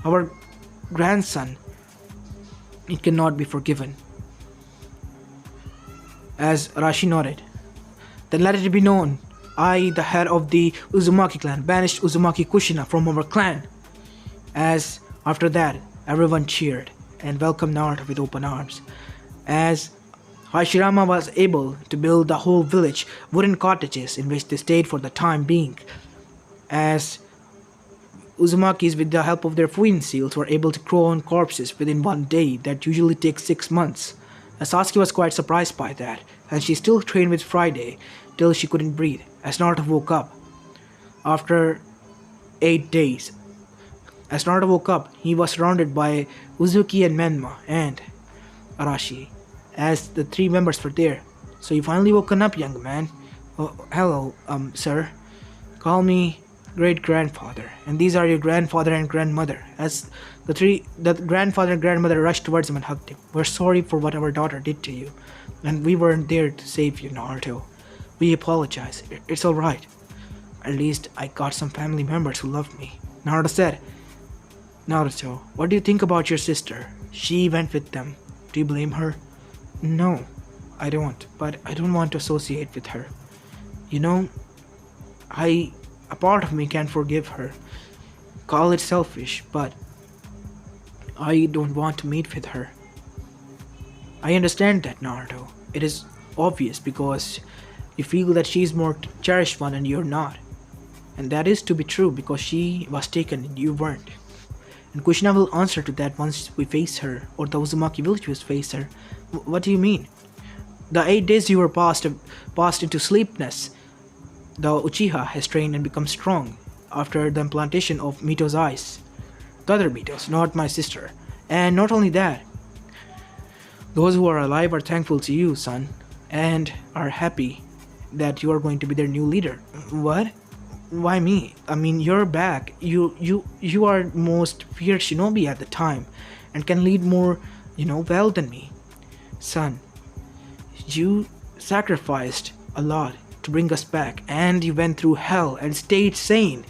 our grandson, it cannot be forgiven. As Arashi nodded, then let it be known, I, the head of the Uzumaki clan, banished Uzumaki Kushina from our clan. As after that, everyone cheered and welcomed Naruto with open arms. As Hashirama was able to build the whole village wooden cottages in which they stayed for the time being. As Uzumakis, with the help of their Fuin seals, were able to grow on corpses within one day that usually takes 6 months. As Sasuke was quite surprised by that, and she still trained with Friday till she couldn't breathe. As Naruto woke up after 8 days. As Naruto woke up, he was surrounded by Uzuki and Menma and Arashi, as the 3 members were there. So you finally woken up, young man. Oh, hello, sir. Call me great-grandfather, and these are your grandfather and grandmother. As the grandfather and grandmother rushed towards him and hugged him. We're sorry for what our daughter did to you, and we weren't there to save you, Naruto. We apologize. It's alright. At least I got some family members who loved me. Naruto said, Naruto, what do you think about your sister? She went with them. Do you blame her? No, I don't, but I don't want to associate with her. You know, a part of me can't forgive her. Call it selfish, but I don't want to meet with her. I understand that, Naruto. It is obvious because You feel that she's more cherished one and you're not. And that is to be true because she was taken and you weren't. And Kushina will answer to that once we face her, or the Uzumaki villages face her. What do you mean? The 8 days you were passed into sleepness, the Uchiha has trained and become strong after the implantation of Mito's eyes. The other Mitos, not my sister. And not only that, those who are alive are thankful to you, son, and are happy that you are going to be their new leader. What? Why me? I mean, you're back. You are most feared shinobi at the time, and can lead more, well than me. Son, you sacrificed a lot to bring us back, and you went through hell and stayed sane.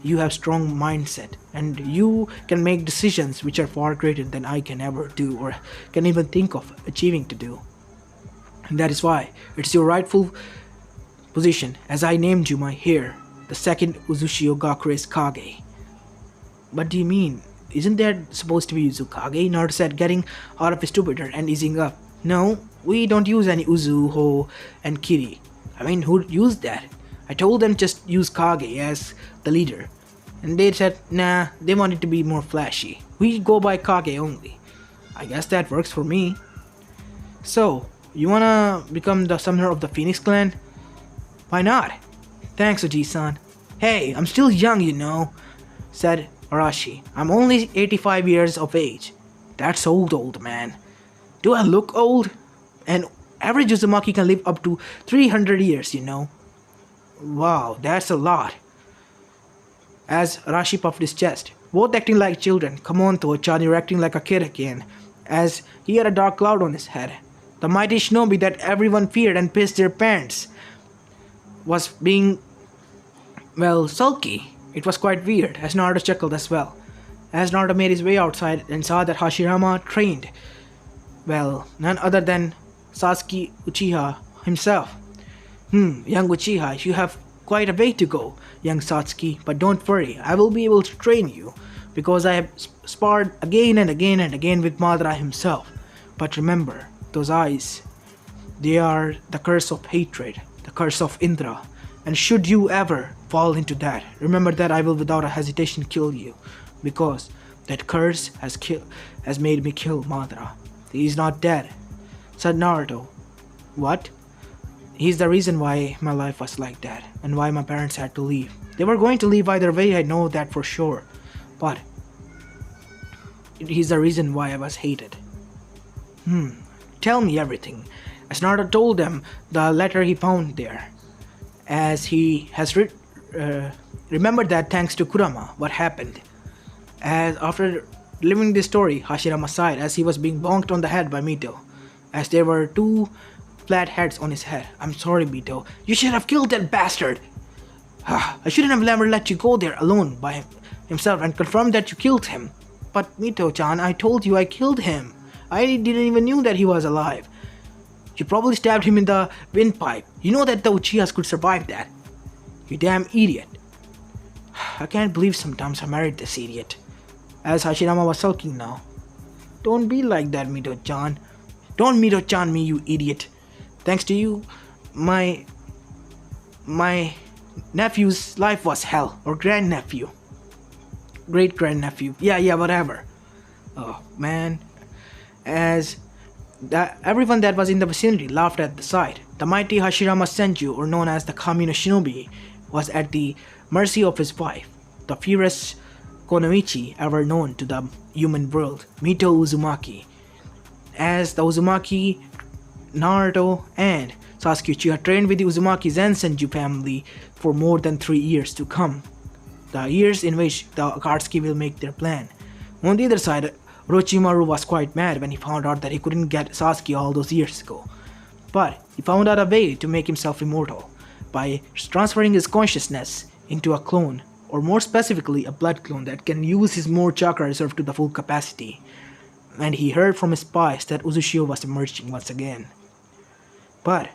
You have strong mindset, and you can make decisions which are far greater than I can ever do or can even think of achieving to do. And that is why it's your rightful position, as I named you my heir, the second Uzushio Gakure's Kage. What do you mean? Isn't that supposed to be Uzukage? Naruto said, getting out of his stupor and easing up. No, we don't use any Uzu, Ho, and Kiri. I mean, who'd use that? I told them just use Kage as the leader. And they said, nah, they wanted to be more flashy. We go by Kage only. I guess that works for me. So, you wanna become the summoner of the Phoenix clan? Why not? Thanks, Oji-san. Hey, I'm still young, said Arashi. I'm only 85 years of age. That's old man. Do I look old? And average Uzumaki can live up to 300 years, Wow, that's a lot. As Arashi puffed his chest, both acting like children. Come on, Toho-chan, you're acting like a kid again. As he had a dark cloud on his head. The mighty shinobi that everyone feared and pissed their pants was being, sulky. It was quite weird, as Naruto chuckled as well. As Naruto made his way outside and saw that Hashirama trained, none other than Sasuke Uchiha himself. Young Uchiha, you have quite a way to go, young Satsuki, but don't worry, I will be able to train you, because I have sparred again and again and again with Madara himself. But remember, those eyes, they are the curse of hatred, the curse of Indra, and should you ever fall into that, remember that I will without a hesitation kill you, because that curse has made me kill Madara. He is not dead, said Naruto. What? He's the reason why my life was like that, and why my parents had to leave. They were going to leave either way, I know that for sure. But he's the reason why I was hated. Tell me everything. As Naruto told them the letter he found there. As he has remembered that thanks to Kurama, what happened. As after living this story, Hashirama sighed as he was being bonked on the head by Mito. As there were two flat heads on his head. I'm sorry, Mito. You should have killed that bastard. I shouldn't have never let you go there alone by himself and confirm that you killed him. But Mito-chan, I told you I killed him. I didn't even knew that he was alive. You probably stabbed him in the windpipe. You know that the Uchihas could survive that. You damn idiot. I can't believe sometimes I married this idiot. As Hashirama was sulking now. Don't be like that, Mito-chan. Don't Mito-chan me, you idiot. Thanks to you, my nephew's life was hell. Or grandnephew. Great-grandnephew. Yeah, whatever. Oh, man. As everyone that was in the vicinity laughed at the sight. The mighty Hashirama Senju, or known as the Kami no Shinobi, was at the mercy of his wife, the fiercest konoichi ever known to the human world, Mito Uzumaki. As the Uzumaki, Naruto, and Sasuke Uchiha trained with the Uzumaki Zen Senju family for more than 3 years to come. The years in which the Akatsuki will make their plan. On the other side, Orochimaru was quite mad when he found out that he couldn't get Sasuke all those years ago. But he found out a way to make himself immortal by transferring his consciousness into a clone, or more specifically a blood clone that can use his more chakra reserve to the full capacity. And he heard from his spies that Uzushio was emerging once again. But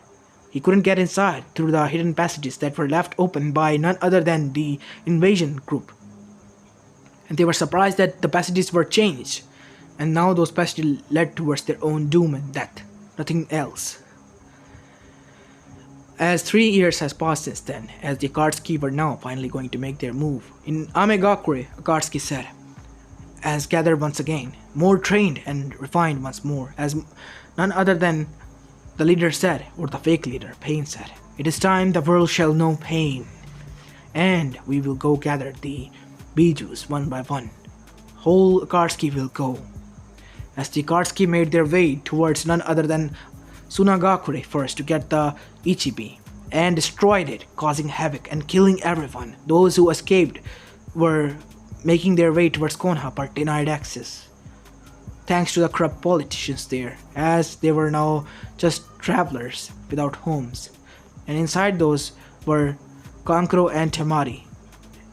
he couldn't get inside through the hidden passages that were left open by none other than the invasion group. And they were surprised that the passages were changed, and now those passages led towards their own doom and death, nothing else. As 3 years has passed since then, as the Akatsuki were now finally going to make their move, in Amegakure, Akatsuki said, as gathered once again, more trained and refined once more, as none other than the leader said, or the fake leader, Pain said, "It is time the world shall know pain, and we will go gather the bijus one by one. Whole Akatsuki will go." As the Akatsuki made their way towards none other than Sunagakure first to get the Ichibi, and destroyed it, causing havoc and killing everyone. Those who escaped were making their way towards Konoha but denied access, thanks to the corrupt politicians there, as they were now just travelers without homes. And inside those were Kankuro and Temari,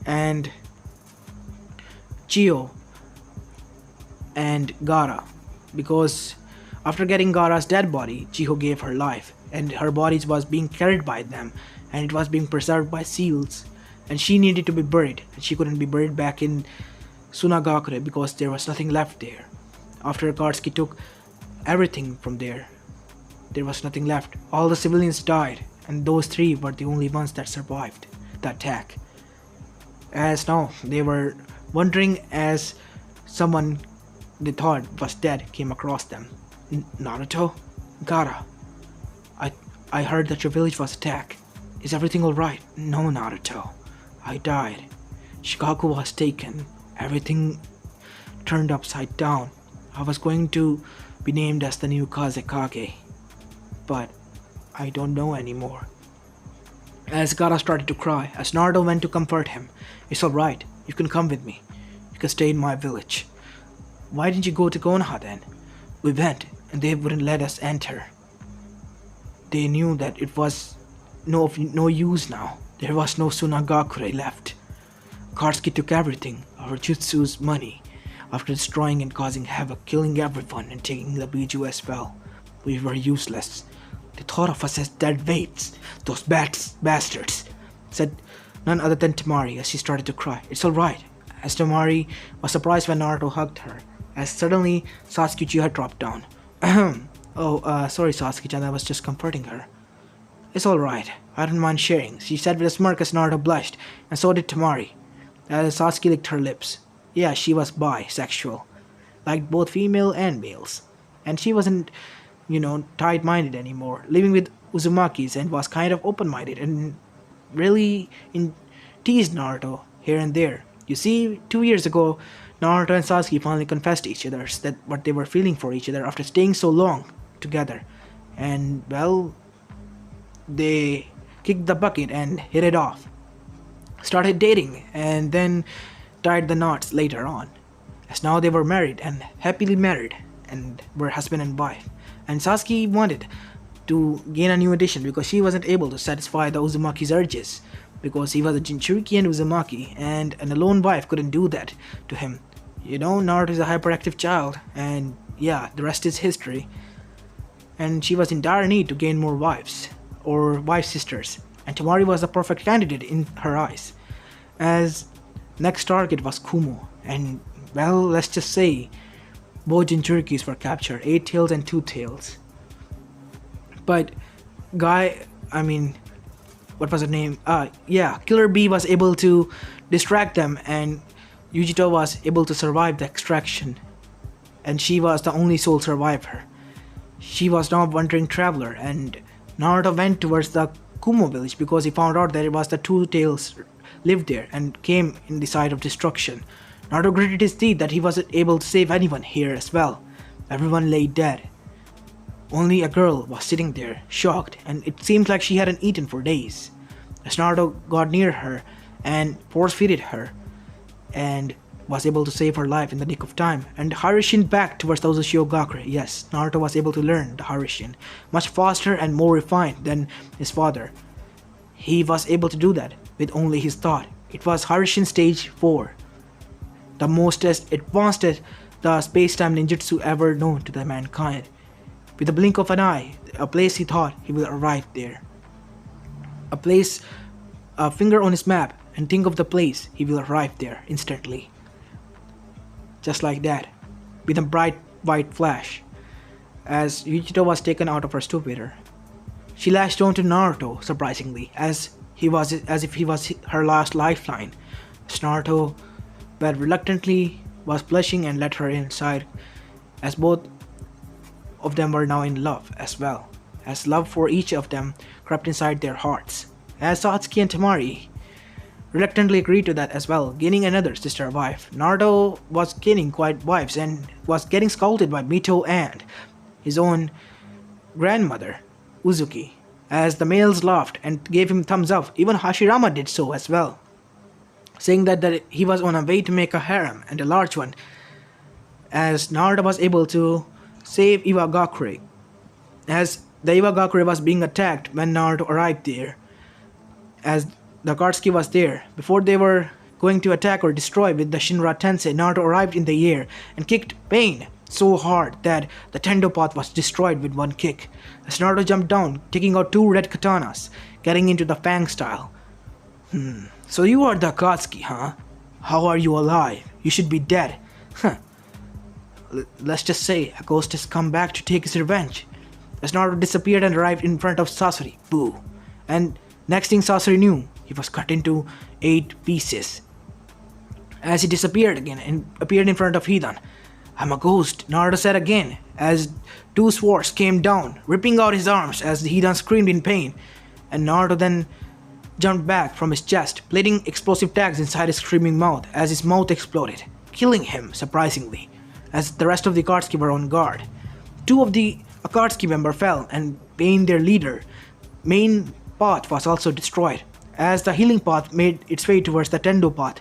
and Chio and Gara, because after getting Gara's dead body, Chiho gave her life, and her body was being carried by them, and it was being preserved by seals, and she needed to be buried, and she couldn't be buried back in Sunagakure because there was nothing left there. After Akatsuki took everything from there, there was nothing left. All the civilians died, and those three were the only ones that survived the attack. As now they were wondering, as someone they thought was dead came across them. "Naruto? Gara, I heard that your village was attacked. Is everything alright?" "No, Naruto. I died. Shikaku was taken. Everything turned upside down. I was going to be named as the new Kazekage, but I don't know anymore." As Gara started to cry, as Naruto went to comfort him, "It's alright. You can come with me. You can stay in my village." "Why didn't you go to Konoha then?" "We went, and they wouldn't let us enter. They knew that it was no use now. There was no Sunagakure left. Katsuki took everything, our jutsu's money, after destroying and causing havoc, killing everyone and taking the biju as well. We were useless. They thought of us as dead weights, those bastards," said none other than Temari as she started to cry. "It's alright," as Temari was surprised when Naruto hugged her, as suddenly Sasuke Uchiha dropped down. Sorry Sasuke-chan, I was just comforting her." "It's alright, I don't mind sharing," she said with a smirk as Naruto blushed, and so did Temari, as Sasuke licked her lips. Yeah, she was bisexual, liked both female and males, and she wasn't, tight-minded anymore, living with Uzumakis, and was kind of open-minded and really teased Naruto here and there. You see, 2 years ago, Naruto and Sasuke finally confessed to each other that what they were feeling for each other after staying so long together. And, well, they kicked the bucket and hit it off. Started dating, and then tied the knots later on. As now they were married, and happily married, and were husband and wife. And Sasuke wanted to gain a new addition because she wasn't able to satisfy the Uzumaki's urges, because he was a Jinchuriki and Uzumaki, and an alone wife couldn't do that to him. Naruto is a hyperactive child, and yeah, the rest is history. And she was in dire need to gain more wives, or wife sisters, and Temari was the perfect candidate in her eyes, as next target was Kumo, and well, let's just say both Jinchurikis were captured, 8 tails and 2 tails. But what was her name? Killer Bee was able to distract them, and Yujito was able to survive the extraction, and she was the only sole survivor. She was now a wandering traveler, and Naruto went towards the Kumo village because he found out that it was the 2 tails lived there and came in the side of destruction. Naruto gritted his teeth that he wasn't able to save anyone here as well. Everyone lay dead. Only a girl was sitting there, shocked, and it seemed like she hadn't eaten for days. As Naruto got near her and force-feeded her, and was able to save her life in the nick of time, and Harishin back towards the Uzushiogakure. Yes, Naruto was able to learn the Harishin much faster and more refined than his father. He was able to do that with only his thought. It was Harishin stage 4, the most advanced the space-time ninjutsu ever known to the mankind. With a blink of an eye, a place he thought he will arrive there. A finger on his map, and think of the place, he will arrive there instantly. Just like that, with a bright white flash, as Yujito was taken out of her stupidor. She latched onto Naruto, surprisingly, as if he was her last lifeline. As Naruto, but reluctantly, was blushing and let her inside, as both of them were now in love as well, as love for each of them crept inside their hearts. As Satsuki and Tamari reluctantly agreed to that as well, gaining another sister wife. Naruto was gaining quite wives and was getting scolded by Mito and his own grandmother, Uzuki, as the males laughed and gave him thumbs up. Even Hashirama did so as well, saying that he was on a way to make a harem, and a large one, as Naruto was able to save Iwagakure, as the Iwagakure was being attacked when Naruto arrived there, as the Akatsuki was there. Before they were going to attack or destroy with the Shinra Tensei, Naruto arrived in the air and kicked Pain so hard that the Tendo path was destroyed with one kick. As Naruto jumped down, taking out two red katanas, getting into the Fang style. So you are the Akatsuki, huh? How are you alive? You should be dead. Huh. Let's just say a ghost has come back to take his revenge. As Naruto disappeared and arrived in front of Sasori. Boo. And next thing Sasori knew, he was cut into 8 pieces. As he disappeared again and appeared in front of Hidan. I'm a ghost, Naruto said again, as 2 swords came down, ripping out his arms as Hidan screamed in pain. And Naruto then jumped back from his chest, placing explosive tags inside his screaming mouth as his mouth exploded, killing him, surprisingly, as the rest of the Akatsuki were on guard. 2 of the Akatsuki members fell, and Pain, their leader, main path was also destroyed, as the healing path made its way towards the Tendo path,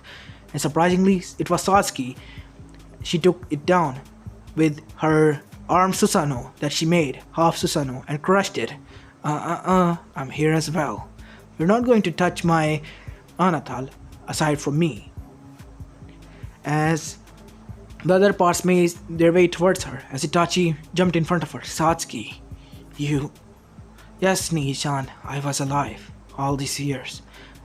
and surprisingly, it was Satsuki. She took it down with her arm Susanoo that she made, half Susanoo, and crushed it. I'm here as well. You're not going to touch my Anatal, aside from me. As the other parts made their way towards her, as Itachi jumped in front of her. Satsuki, you... Yes, Nii-chan, I was alive all these years.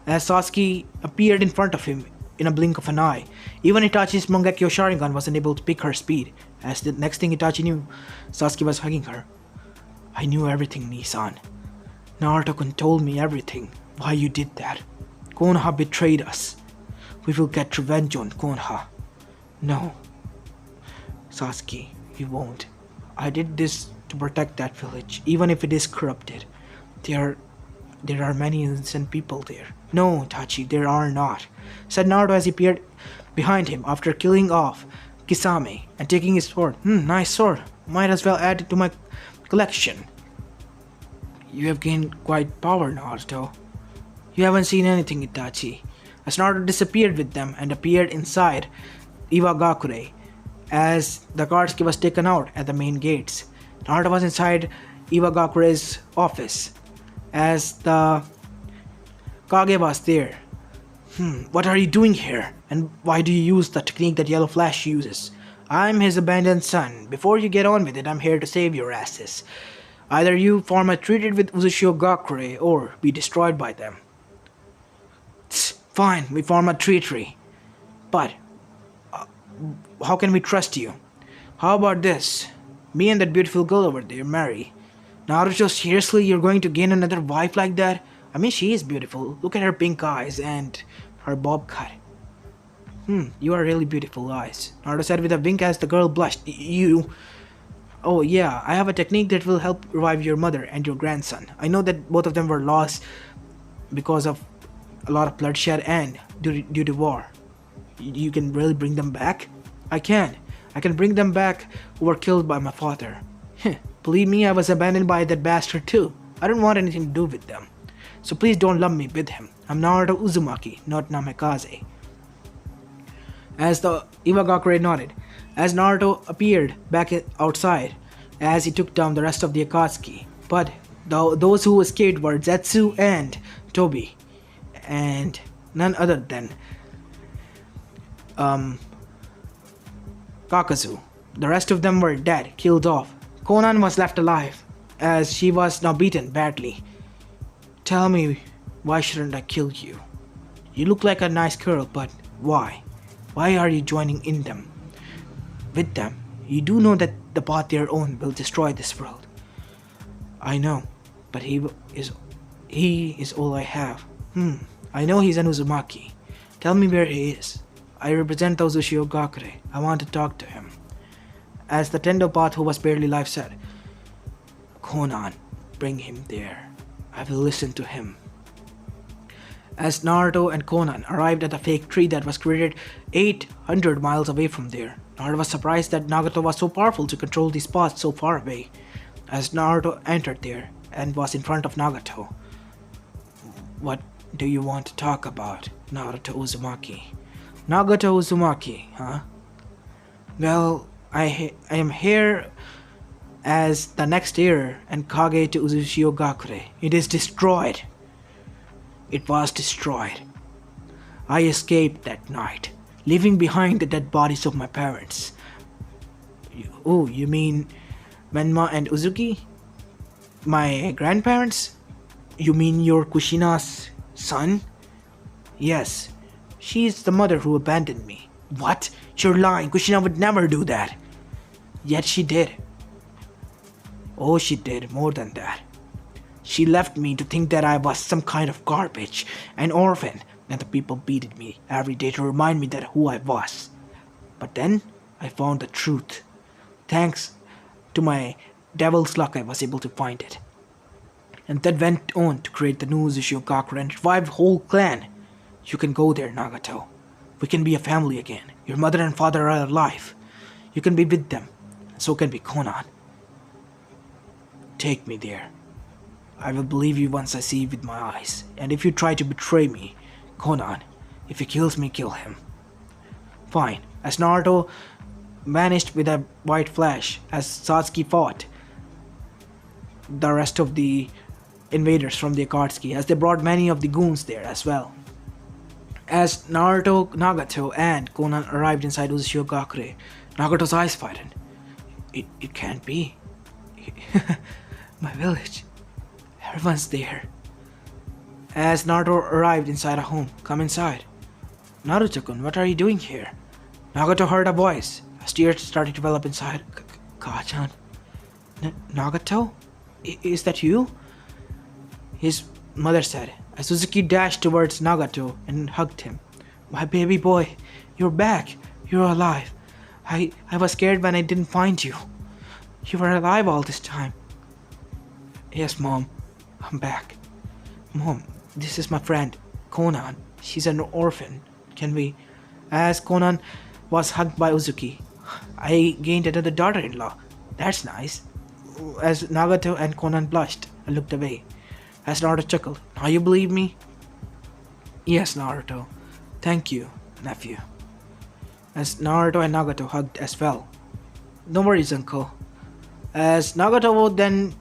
As Satsuki appeared in front of him in a blink of an eye, even Itachi's Mangekyo Sharingan wasn't able to pick her speed. As the next thing Itachi knew, Satsuki was hugging her. I knew everything, Nii-san. Naruto-kun told me everything. Why you did that. Konoha betrayed us. We will get revenge on Konoha. No. Satsuki, you won't. I did this to protect that village, even if it is corrupted. There are many innocent people there. No, Tachi, there are not, said Naruto as he peered behind him after killing off Kisame and taking his sword. Nice sword. Might as well add it to my collection. You have gained quite power, Naruto. You haven't seen anything, Itachi. As Naruto disappeared with them and appeared inside Iwagakure, as the Akatsuki was taken out at the main gates. Naruto was inside Iwagakure's office, as the Kage was there. What are you doing here? And why do you use the technique that Yellow Flash uses? I'm his abandoned son. Before you get on with it, I'm here to save your asses. Either you form a treaty with Uchiha or be destroyed by them. Fine, we form a treaty. But how can we trust you? How about this? Me and that beautiful girl over there marry. Naruto, seriously, you're going to gain another wife like that? I mean, she is beautiful. Look at her pink eyes and her bob cut. You are really beautiful eyes, Naruto said with a wink as the girl blushed. You... Oh yeah, I have a technique that will help revive your mother and your grandson. I know that both of them were lost because of a lot of bloodshed and due to war. You can really bring them back? I can. I can bring them back who were killed by my father. Believe me, I was abandoned by that bastard too. I don't want anything to do with them. So please don't lump me with him. I'm Naruto Uzumaki, not Namikaze. As the Iwagakure nodded, as Naruto appeared back outside, as he took down the rest of the Akatsuki. But those who escaped were Zetsu and Tobi, and none other than Kakazu. The rest of them were dead, killed off. Konan was left alive, as she was now beaten badly. Tell me, why shouldn't I kill you? You look like a nice girl, but why? Why are you joining in them? With them, you do know that the path they are on will destroy this world. I know, But he is all I have. I know he's an Uzumaki. Tell me where he is. I represent the Uzushi Gakure. I want to talk to him. As the tender path who was barely alive said, Conan, bring him there. I will listen to him. As Naruto and Conan arrived at the fake tree that was created 800 miles away from there, Naruto was surprised that Nagato was so powerful to control these paths so far away. As Naruto entered there and was in front of Nagato, what do you want to talk about, Naruto Uzumaki? Nagato Uzumaki, huh? Well, I am here as the next heir and Kage to Uzushi Gakure. It is destroyed. It was destroyed. I escaped that night, leaving behind the dead bodies of my parents. You mean Menma and Uzuki? My grandparents? You mean your Kushina's son? Yes, she's the mother who abandoned me. What? You're lying. Kushina would never do that. Yet she did. Oh, she did more than that. She left me to think that I was some kind of garbage, an orphan, and the people beated me every day to remind me that who I was. But then I found the truth. Thanks to my devil's luck, I was able to find it. And that went on to create the new Uzushi Gakure and revive the whole clan. You can go there, Nagato. We can be a family again. Your mother and father are alive. You can be with them. So can be Conan. Take me there. I will believe you once I see you with my eyes. And if you try to betray me, Conan, if he kills me, kill him. Fine. As Naruto vanished with a white flash, as Satsuki fought the rest of the invaders from the Akatsuki, as they brought many of the goons there as well. As Naruto, Nagato, and Conan arrived inside Uzushi Gakure, Nagato's eyes widened. It can't be. My village. Everyone's there. As Naruto arrived inside a home, come inside. Naruto-kun, what are you doing here? Nagato heard a voice. As tears started to develop inside. Kachan. Nagato? Is that you? His mother said, as Suzuki dashed towards Nagato and hugged him. My baby boy, you're back. You're alive. I was scared when I didn't find you. You were alive all this time. Yes, Mom. I'm back. Mom, this is my friend, Conan. She's an orphan. Can we... As Conan was hugged by Uzuki, I gained another daughter-in-law. That's nice. As Nagato and Conan blushed and looked away. As Naruto chuckled, now you believe me? Yes, Naruto. Thank you, nephew. As Naruto and Nagato hugged as well. No worries, uncle. As Nagato then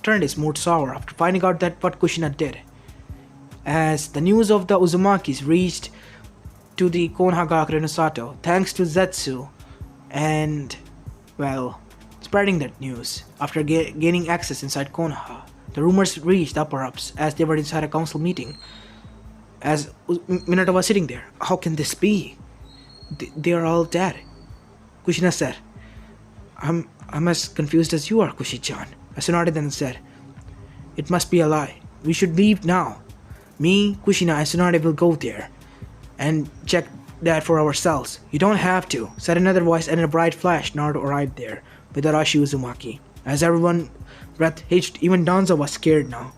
turned his mood sour after finding out that what Kushina did. As the news of the Uzumakis reached to the Konoha Gakure no Sato, thanks to Zetsu and, well, spreading that news. After gaining access inside Konoha, the rumors reached the upper-ups as they were inside a council meeting. As Minato was sitting there, how can this be? They are all dead. Kushina said, I'm as confused as you are, Kushi-chan. Tsunade then said, it must be a lie. We should leave now. Me, Kushina, and Tsunade will go there and check that for ourselves. You don't have to, said another voice, and in a bright flash, Naruto arrived there with Arashi Uzumaki. As everyone breath hitched, even Danzo was scared now.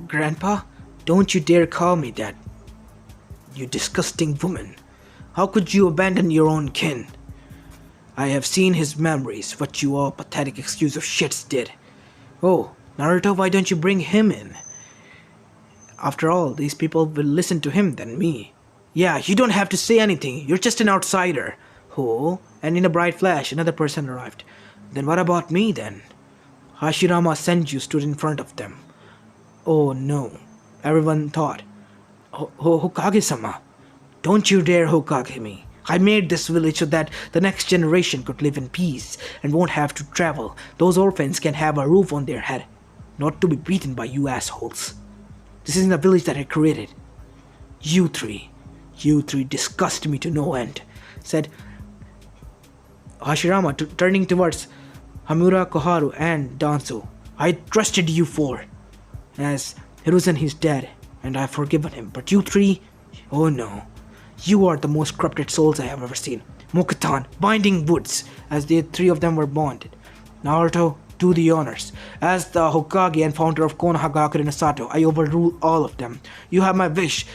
Grandpa? Don't you dare call me that. You disgusting woman. How could you abandon your own kin? I have seen his memories, what you all pathetic excuse of shits did. Oh, Naruto, why don't you bring him in? After all, these people will listen to him than me. Yeah, you don't have to say anything, you're just an outsider. Oh, and in a bright flash, another person arrived. Then what about me then? Hashirama Senju stood in front of them. Oh no, everyone thought. Hokage-sama, don't you dare Hokage me. I made this village so that the next generation could live in peace and won't have to travel. Those orphans can have a roof on their head, not to be beaten by you assholes. This isn't a village that I created. You three disgust me to no end, said Hashirama, turning towards Hamura, Koharu, and Danzo. I trusted you four. As Hiruzen is dead, and I've forgiven him. But you three? Oh no. You are the most corrupted souls I have ever seen. Mokutan, Binding Woods, as the three of them were bonded. Naruto, do the honors. As the Hokage and founder of Konoha Gakure Sato, I overrule all of them. You have my wish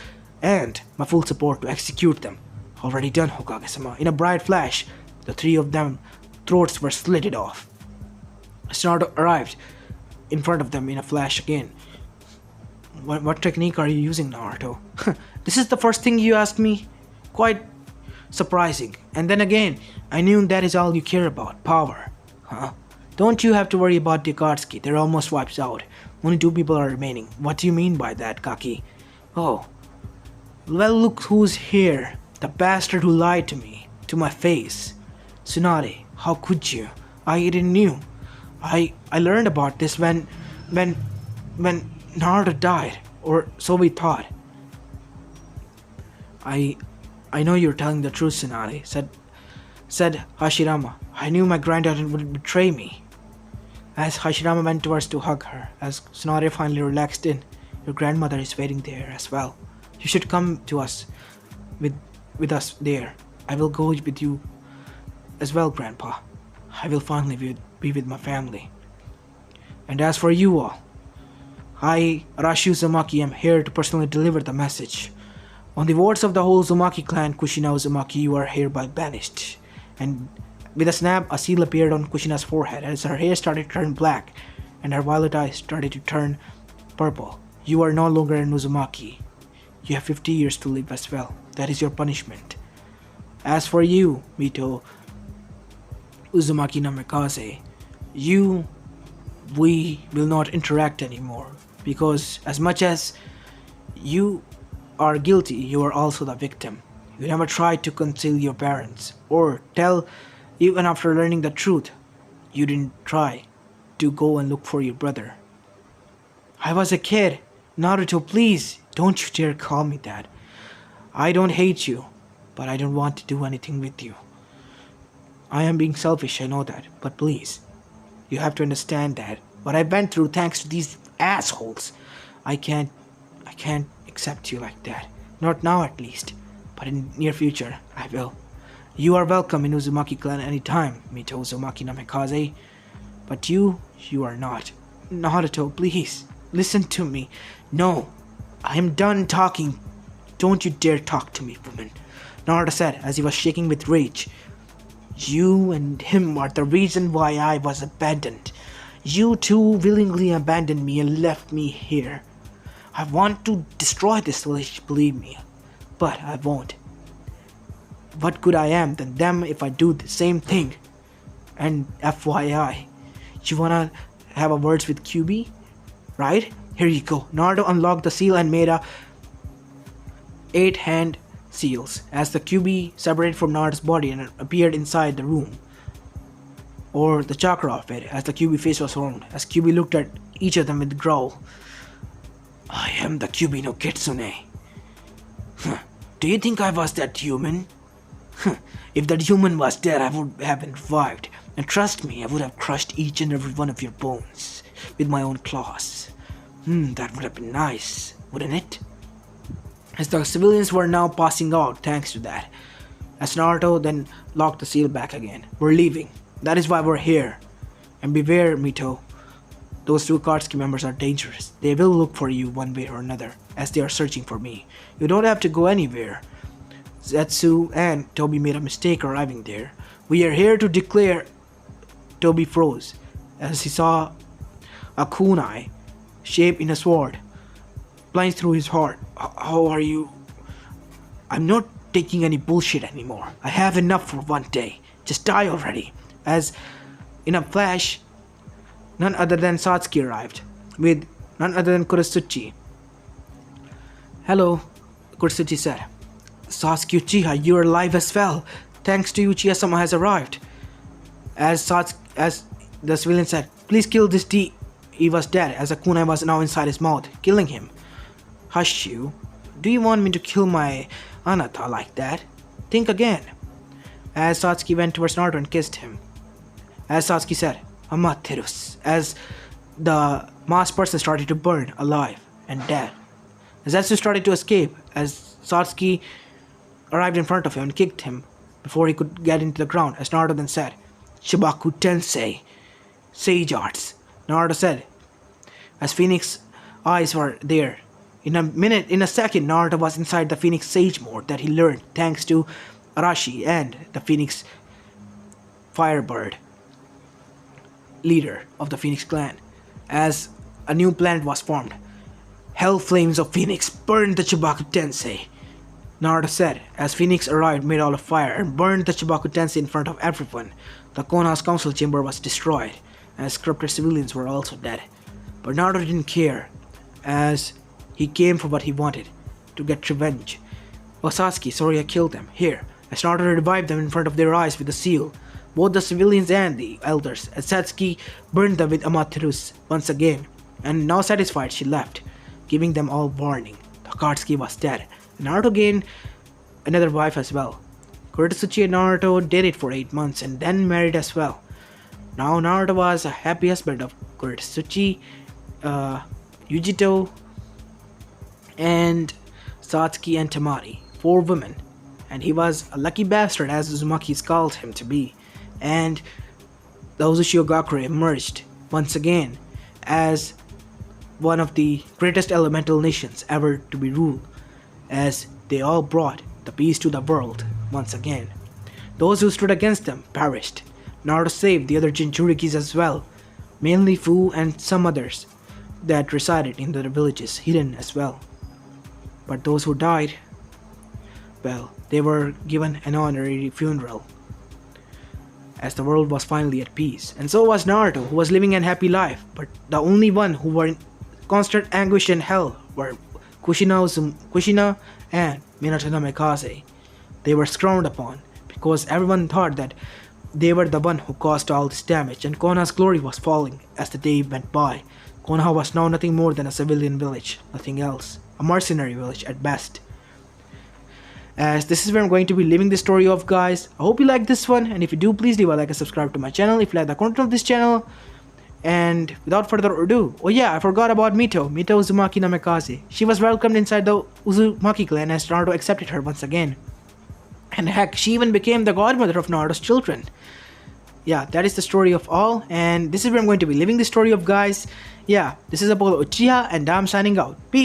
and my full support to execute them. Already done, Hokage-sama. In a bright flash, the three of them throats were slitted off. Naruto arrived in front of them in a flash again. What technique are you using, Naruto? This is the first thing you asked me? Quite surprising. And then again, I knew that is all you care about, power. Huh? Don't you have to worry about the Akatsuki, they're almost wiped out. Only 2 people are remaining. What do you mean by that, Kaki? Oh. Well, look who's here. The bastard who lied to me. To my face. Tsunade, how could you? I didn't knew. I learned about this when Naruto died, or so we thought. I know you're telling the truth, Tsunade, said Hashirama. I knew my granddaughter would betray me. As Hashirama went towards to hug her, as Tsunade finally relaxed in, your grandmother is waiting there as well. You should come to us with us there. I will go with you as well, Grandpa. I will finally be with my family. And as for you all, I, Arashi Uzumaki, am here to personally deliver the message. On the words of the whole Uzumaki clan, Kushina Uzumaki, you are hereby banished. And with a snap, a seal appeared on Kushina's forehead as her hair started to turn black and her violet eyes started to turn purple. You are no longer an Uzumaki. You have 50 years to live as well. That is your punishment. As for you, Mito Uzumaki Namikaze, we will not interact anymore, because as much as you are guilty, you are also the victim. You never tried to conceal your parents, or tell, even after learning the truth, you didn't try to go and look for your brother. I was a kid. Naruto, please, don't you dare call me that. I don't hate you, but I don't want to do anything with you. I am being selfish, I know that, but please, you have to understand that what I went through thanks to these assholes, I can't accept you like that. Not now at least, but in near future, I will. You are welcome in Uzumaki clan anytime, Mito Uzumaki Namikaze. But you are not. Naruto, please, listen to me. No, I am done talking. Don't you dare talk to me, woman, Naruto said as he was shaking with rage. You and him are the reason why I was abandoned. You two willingly abandoned me and left me here. I want to destroy this village, believe me, but I won't. What good I am than them if I do the same thing? And FYI, you wanna have a words with QB? Right? Here you go. Naruto unlocked the seal and made a 8-hand seals as the QB separated from Naruto's body and appeared inside the room, or the chakra of it, as the QB face was formed. As QB looked at each of them with a growl. I am the QB no Kitsune. Do you think I was that human? If that human was dead, I would have been revived. And trust me, I would have crushed each and every one of your bones with my own claws. That would have been nice, wouldn't it? As the civilians were now passing out thanks to that. As Naruto then locked the seal back again. We're leaving. That is why we're here. And beware, Mito. Those 2 Akatsuki members are dangerous. They will look for you one way or another, as they are searching for me. You don't have to go anywhere. Zetsu and Toby made a mistake arriving there. We are here to declare. Toby froze as he saw a kunai shape in a sword plunge through his heart. How are you? I'm not taking any bullshit anymore. I have enough for one day. Just die already. As in a flash, none other than Satsuki arrived, with none other than Kurosuchi. Hello, Kurosuchi said. Satsuki Uchiha, you are alive as well. Thanks to you, Uchiha-sama has arrived. As the civilian said, please kill this D. He was dead, as a kunai was now inside his mouth, killing him. Hush you. Do you want me to kill my Anata like that? Think again. As Satsuki went towards Naruto and kissed him. As Satsuki said, Amaterasu as the masked person started to burn alive and dead. Zetsu started to escape as Satsuki arrived in front of him and kicked him before he could get into the ground, as Naruto then said, Shibaku Tensei, Sage Arts. Naruto said, as Phoenix's eyes were there. In a second, Naruto was inside the Phoenix Sage mode that he learned thanks to Arashi and the Phoenix Firebird, leader of the Phoenix clan, as a new planet was formed. Hell flames of Phoenix burned the Chibaku Tensei, Naruto said, as Phoenix arrived made all of fire and burned the Chibaku Tensei in front of everyone. The Konoha's council chamber was destroyed, as corrupted civilians were also dead. But Naruto didn't care, as he came for what he wanted, to get revenge. Oh Sasuke, sorry I killed them. Here, as Naruto revived them in front of their eyes with a seal, both the civilians and the elders, as Satsuki burned them with Amaterasu once again, and now satisfied she left, giving them all warning. Takatsuki was dead, and Naruto gained another wife as well. Kuretsuchi and Naruto dated for 8 months and then married as well. Now Naruto was a happy husband of Kuretsuchi, Yujito, and Satsuki and Tamari, 4 women, and he was a lucky bastard as Uzumaki's called him to be, and the Uzushiogakure emerged once again as one of the greatest elemental nations ever to be ruled, as they all brought the peace to the world once again. Those who stood against them perished. Naruto saved the other Jinchurikis as well, mainly Fu and some others that resided in the villages hidden as well. But those who died, well, they were given an honorary funeral, as the world was finally at peace. And so was Naruto, who was living a happy life, but the only one who were in constant anguish and hell were Kushina and Minato Namikaze. They were frowned upon, because everyone thought that they were the one who caused all this damage, and Konoha's glory was falling as the day went by. Konoha was now nothing more than a civilian village, nothing else. A mercenary village at best. As this is where I'm going to be leaving the story off, guys. I hope you like this one, and if you do, please leave a like and subscribe to my channel if you like the content of this channel. And without further ado, oh yeah, I forgot about Mito Uzumaki Namikaze. She was welcomed inside the Uzumaki clan as Naruto accepted her once again. And heck, she even became the godmother of Naruto's children. Yeah, that is the story of all, and this is where I'm going to be leaving the story of, guys. Yeah, this is Apollo Uchiha, and I'm signing out. Peace.